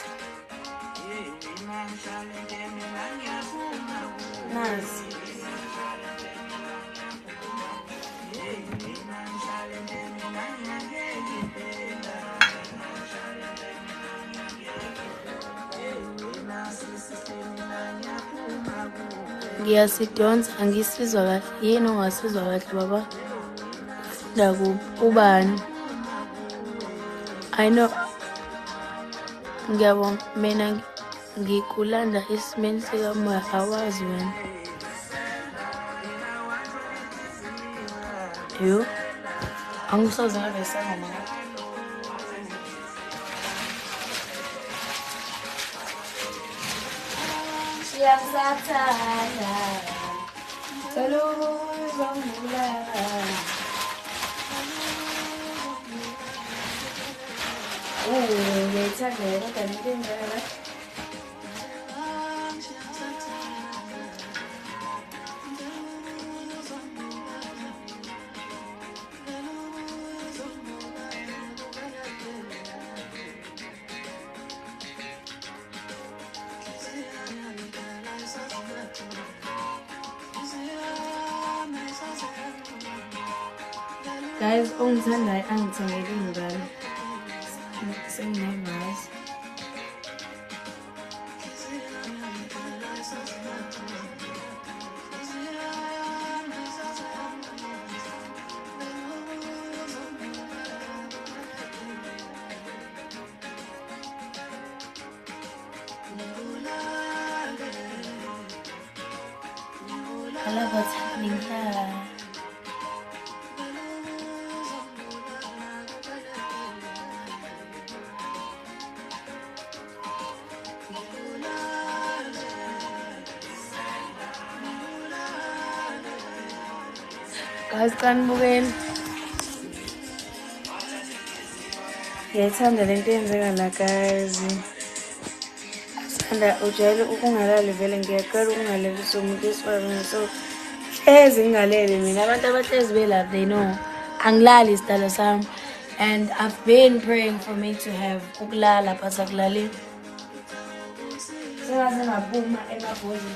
Nice. Ngiyasidonsa angisizwa kahle yini ongasizwa kahle baba ubani I know ngiyabonga mina ngikulanda esimeni sikamoya awazi wena yo angisoze ngabe sangoma siyasathanda saluzwa ngulala ngiyayithanda kodwa nento enjalo guys ongithandayo angithengele ingane senginolwazi I love what's happening here. Guys, kanibukeni. Ngiyayithanda lento eyenzeka la guys. Sithanda ujayele ukungalali vele ngiyaqala ukungalali somuntu esifazane so hlezi ngingalele mina abantu abahlezi belapha they know angilali isitalo sami and I've been praying for me to have ukulala but akulali. Sengaze ngaphuma emabhodini.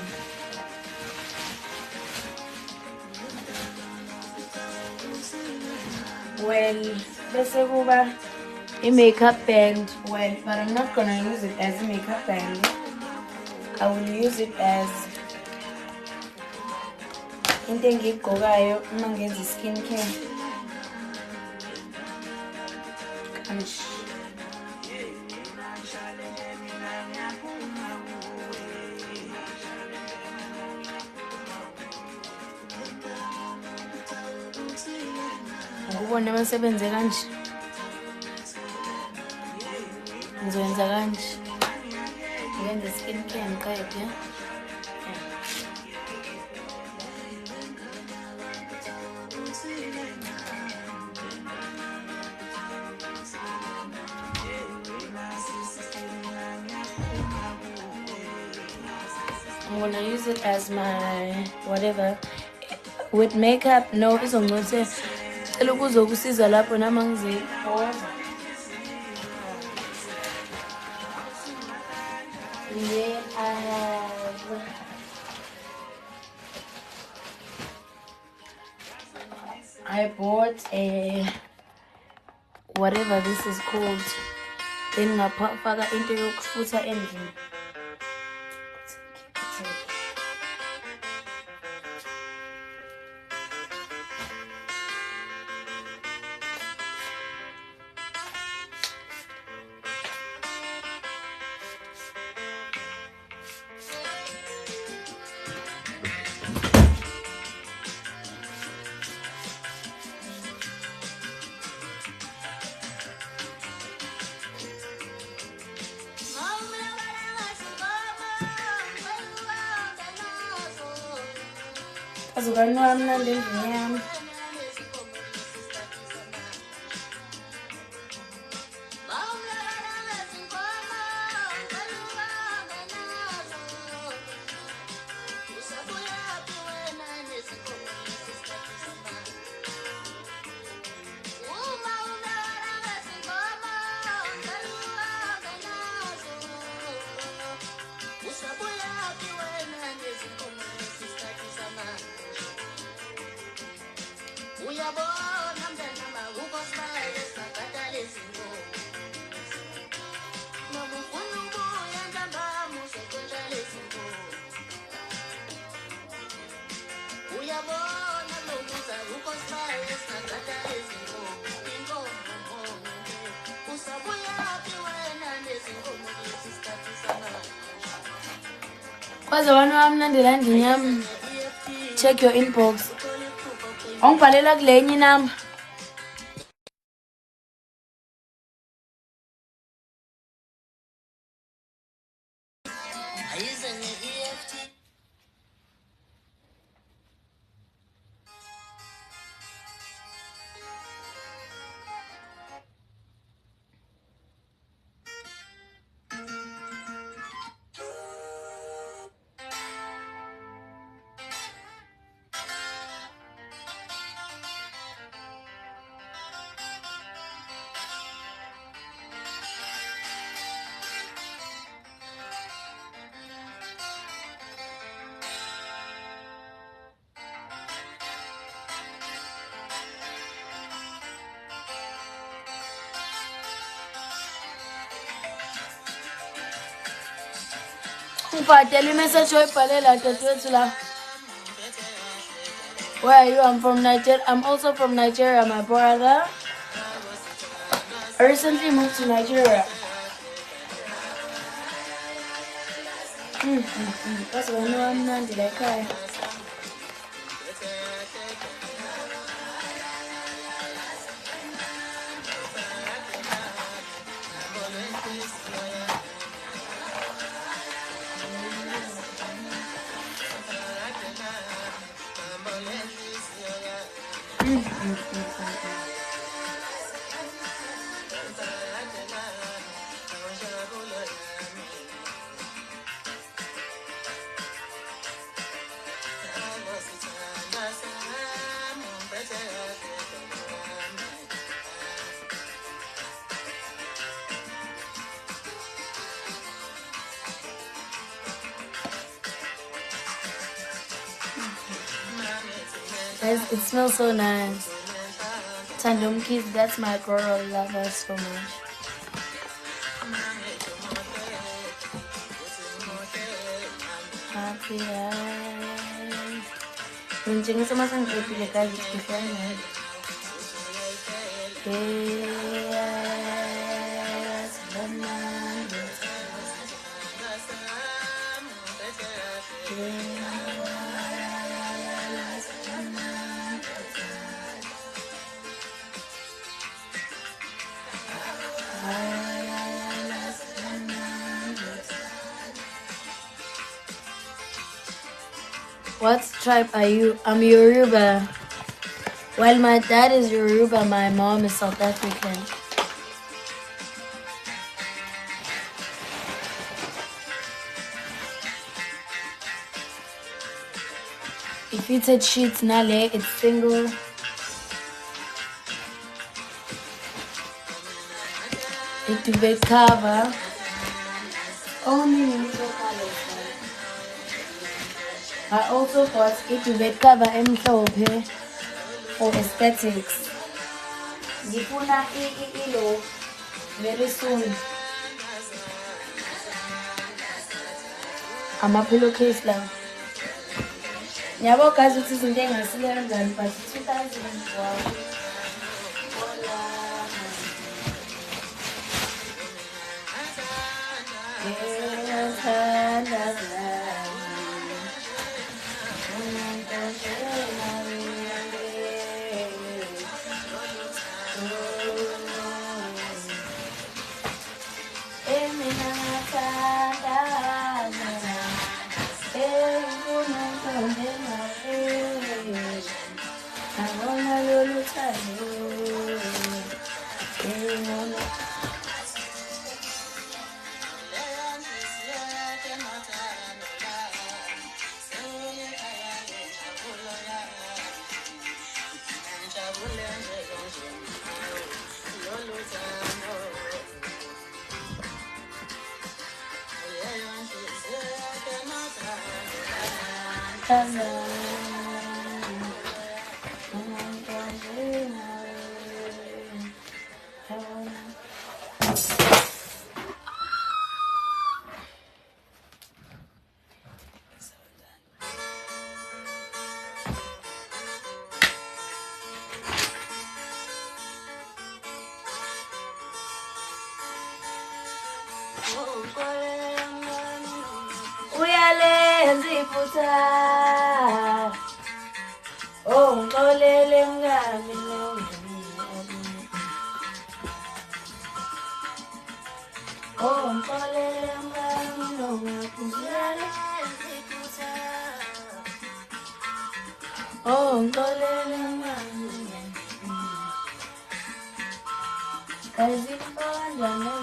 Well, bese kuba i-makeup band. Well, but I'm not gonna use it as a makeup band. I will use it as into engiyigqokayo uma ngenza i-skincare. Ngubona basebenze kanje. Ngizoyenza kanje. Ngenza i-skincare ngiqede. I'm gonna use it as my whatever. With makeup, no, izongcwethe cela ukuzokusiza lapho nama ngiziphoza. Then I bought a whatever this is called. Then ngapaka into yokufutha endlini. Azukani wami nande endlini yami. Kwazawani wami nandela endlini yami. Check your inbox. Ongibhalela kule enye inamba. Ngibhadela imessage oyibhalela dadewethu la. Where are you? I'm from Nigeria. I'm also from Nigeria, my brother. I recently moved to Nigeria. That's why I'm not like Guys, it smells so nice. Tandem Kids, that's my girl. I love her so much. Happy eyes. Yung sama sang kaibigan guys, it's different. Yes, What tribe are you? I'm Yoruba. While my dad is Yoruba, my mom is South African. fitted sheets nale, it's single. A duvet cover. Only neutral colors. I also got a duvet cover emhlophe for aesthetics. Ngifuna ilo very soon. Ama-pillowcase lawo. Yabo guys ukuthi izinto engasile kanjani but 2012. Uyalenza iphutha. Oh ngixolele mngani Oh ngixolele mngani nongaphuzela iphutha. Oh ngixolele mngani kazifanda no.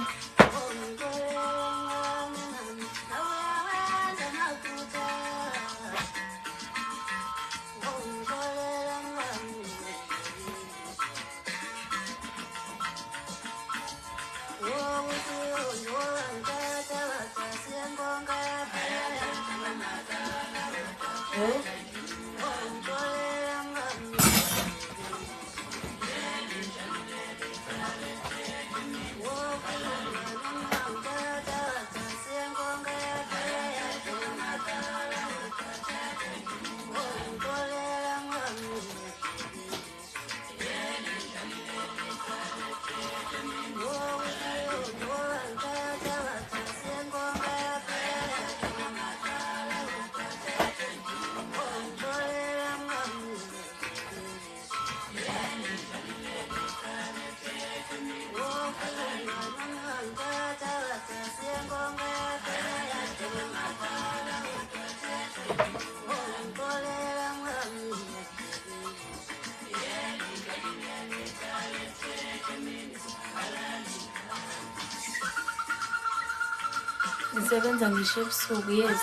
Ngisebenza ngisho ebusuku, yes.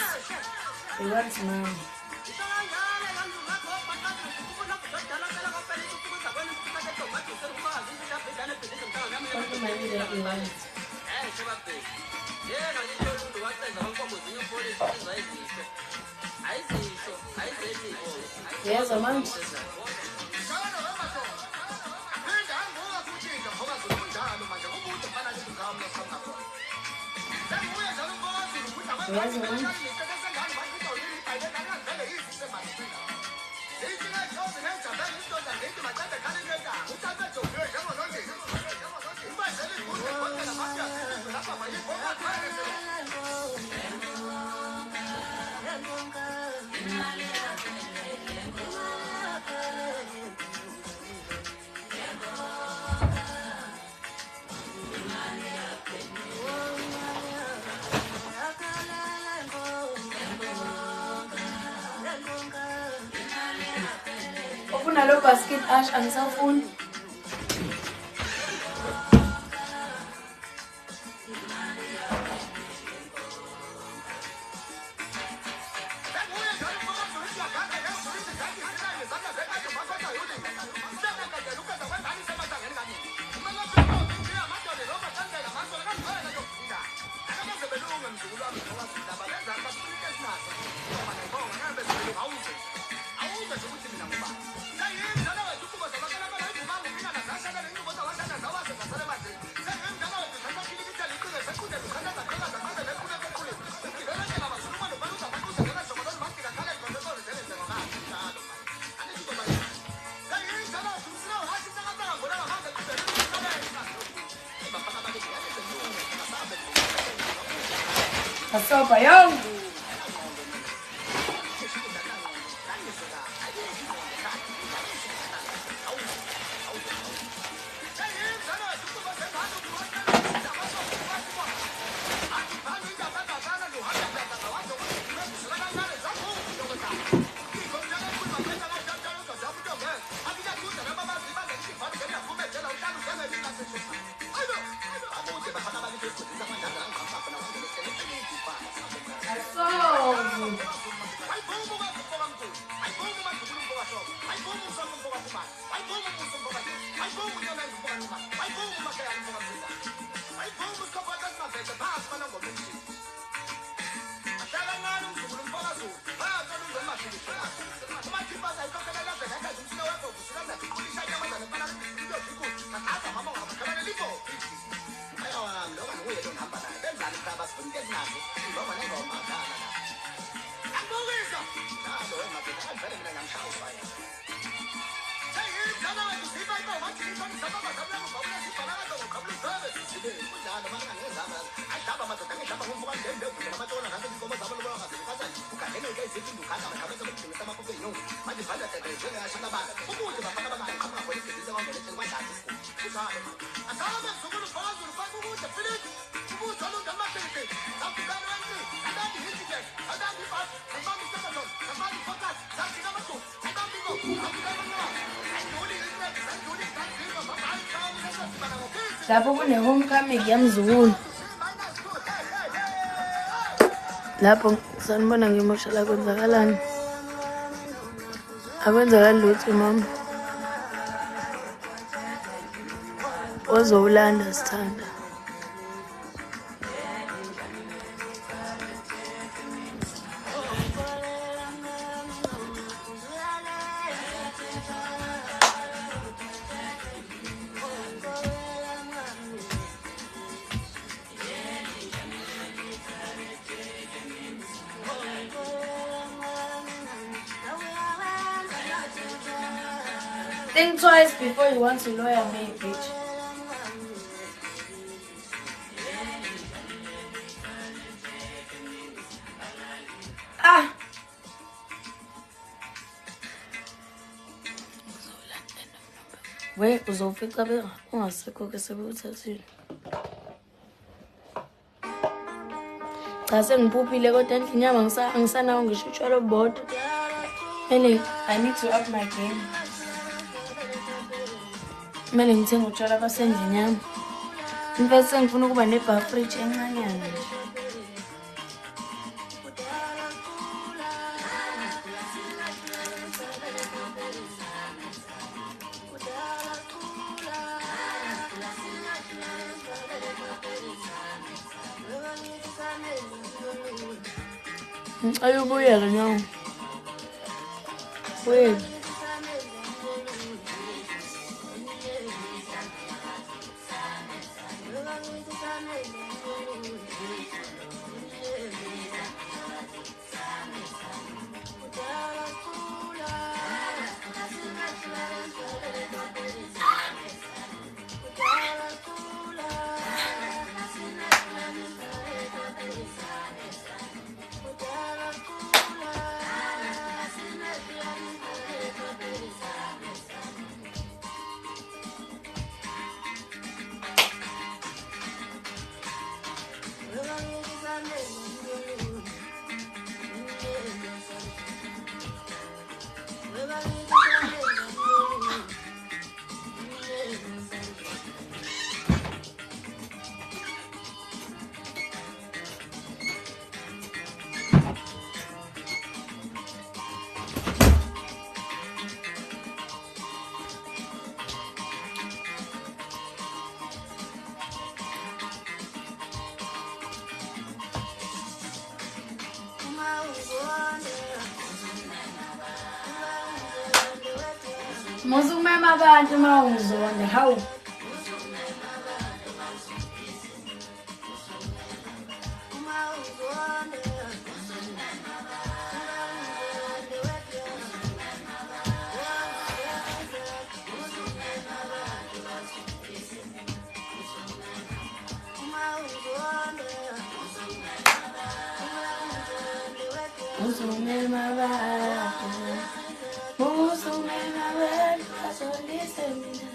They want money. Yes, a month. Yes, a month. Open a low basket, Ash, and cell phone. Asopa yangu. Lapho kune-homecoming yamzukulu. Lapho sanibona ngimoshala kwenzakalani? Akwenzakali lutho mama. Ozowulanda sithanda. Think twice before you want to lawyer me, bitch. Ah! We uzofica ungasekho ke sebewuthathile. Cha sengiphuphile kodwa endlini yami angisanawo ngisho utshwala obodwa. I need to up my game. Kumele ngithenge utshwala basendlini yami. Mfethu sengifuna ukuba ne-bar fridge encanyana nje. Ayubuyela nyawo. Wait. Musumema abantu mawungizonda hawu. Musumema abantu. Musumema abantu basolise mina.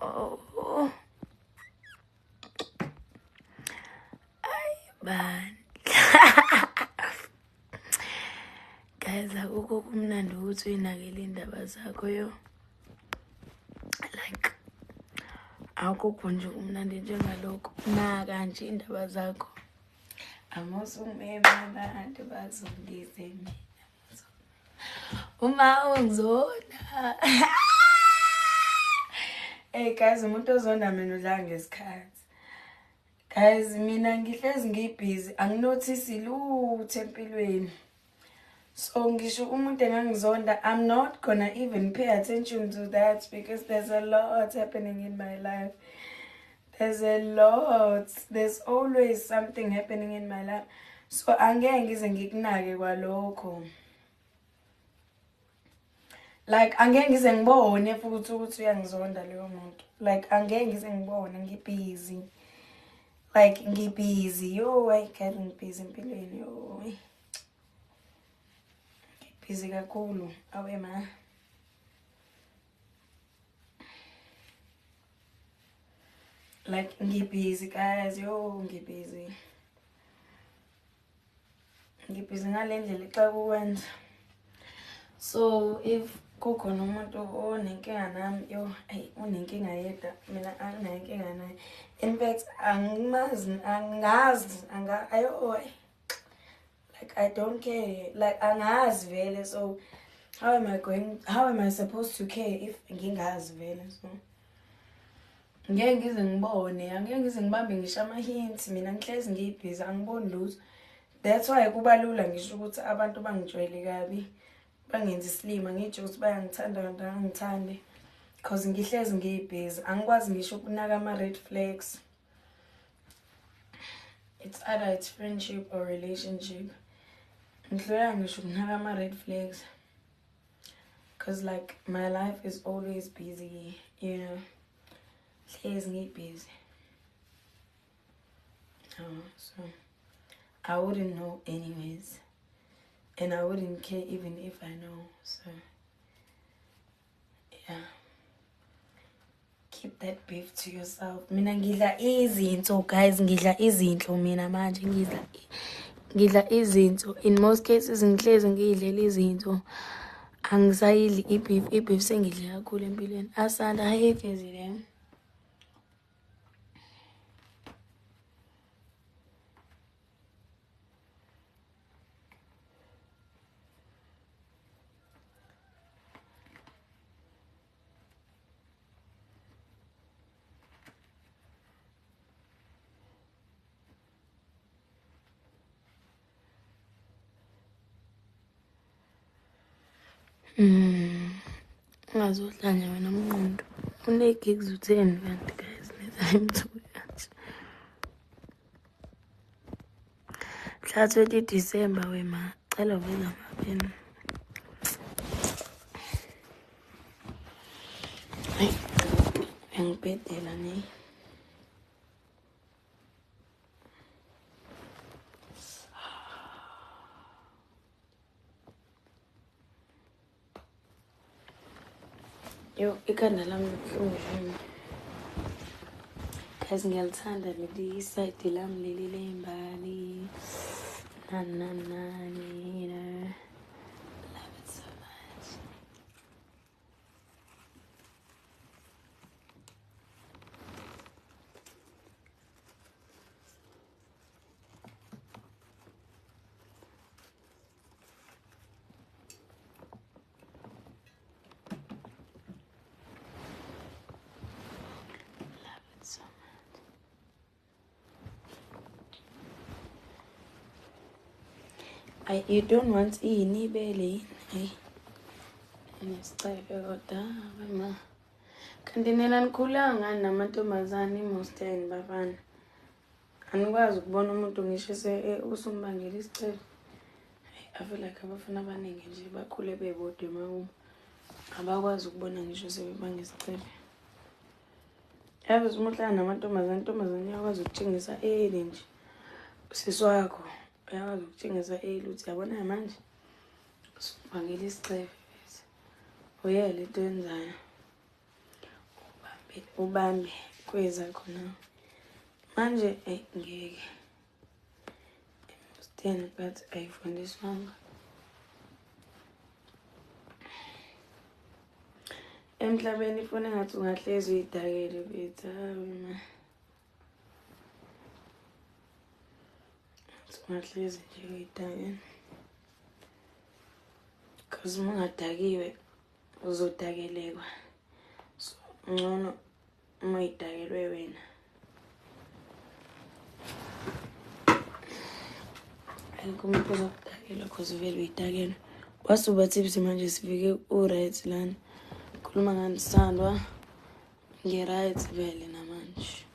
Oh. Man. Guys, akukho kumnandi ukuthi uyinakele indaba zakho yo. Like akukho nje kumnandi njengalokho. Naka nje indaba zakho. Amusumema abantu bazondize mina. Uma ungizona. Hey guys, umuntu ozonda mina udla ngesikhathi. Guys, mina ngihlezi ngibusy, anginothisi lutho empilweni. So ngisho umuntu engangizonda, I'm not gonna even pay attention to that because there's a lot happening in my life. There's a lot. There's always something happening in my life. So angeke ngize ngikunake kwalokho. Like angeke ngize ngibone futhi ukuthi uyangizonda leyo muntu. Like angeke ngize ngibone ngibusy. Like ngibusy. Yo, I can't ngibusy empilweni yo. Ngibusy kakhulu. Awe ma. Like ngibusy guys, yo ngibusy. Ngibusy ngale ndlela xa kukwenza. So if kukhona umuntu onenkinga nami, yo hey unenkinga yedwa, mina anginayo inkinga naye. In fact angimazi, angazi, ayo like I don't care. Like angazi vele, so how am I supposed to care if ngingazi vele? So ngeke ngize ngibone, angeke ngize ngibambe ngisho ama-hints, mina ngihlezi ngibhizi angiboni lutho. That's why kuba lula ngisho ukuthi abantu bangijwayele kabi, bangenza isilima ngitsho ukuthi bayangithanda kanti angangithandi, because ngihlezi ngibhizi angikwazi ngisho ukunaka ama-red flags. It's either it's friendship or relationship. Ngihlola ngisho ukunaka ama-red flags, because like my life is always busy, you know. Hlezi ngibhizi. So I wouldn't know anyways, and I wouldn't care even if I know. So yeah, keep that beef to yourself. Mina ngidla izinto guys, ngidla izinto mina manje, ngidla izinto. In most cases ngihlezi ngidlela izinto, angisayidli i-beef sengidle kakhulu empilweni. Asanda hayefezi le. Ungazodlanya wena mnqondo. Une-gigs u-10 kanti guys, nezayimthuki kanje. Mhla 20 December wema, cela uveza amapeni. Hayi, ngibhedela ne. Yo, ikhanda lami libuhlungu shame. Guys, ngiyalithanda leli side lami leli lembali. Nani, you know. Love it so much. So you don't want ini belly. Hey. Nesicebe kodwa wema. Kanti nina nikhulanga namantombazane imosteni bafana. Anikwazi ukubona umuntu ngisho usumbangela isicebe. I feel like abafana abaningi nje bakhule bebodwa emakubo. Abakwazi ukubona ngisho sebebanga isicebe. Yazi umuhlanga namantombazane, intombazane iyakwazi ukutshengisa nje usisi wakho, uyakwazi ukutshengisa ukuthi yabona manje usubangela isicebe bese uyele into enzayo, ubambe kweza khona manje. Ngeke stand but ayifundiswanga emhlabeni. Ifuna ngathi ungahlezi uyidakele bethu. Ungahlezi nje uyidakele, because uma ungadakiwe uzodakelekwa. So ngcono uma uyidakelwe wena. Ayikho umuntu ozokudakelwa because vele uyidakelwe. Wasuba tips manje sifike u-right lana. Khuluma ngani sandwa, nge-right vele namanje.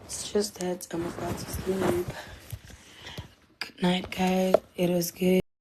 It's just that I'm about to sleep. Good night guys, it was good.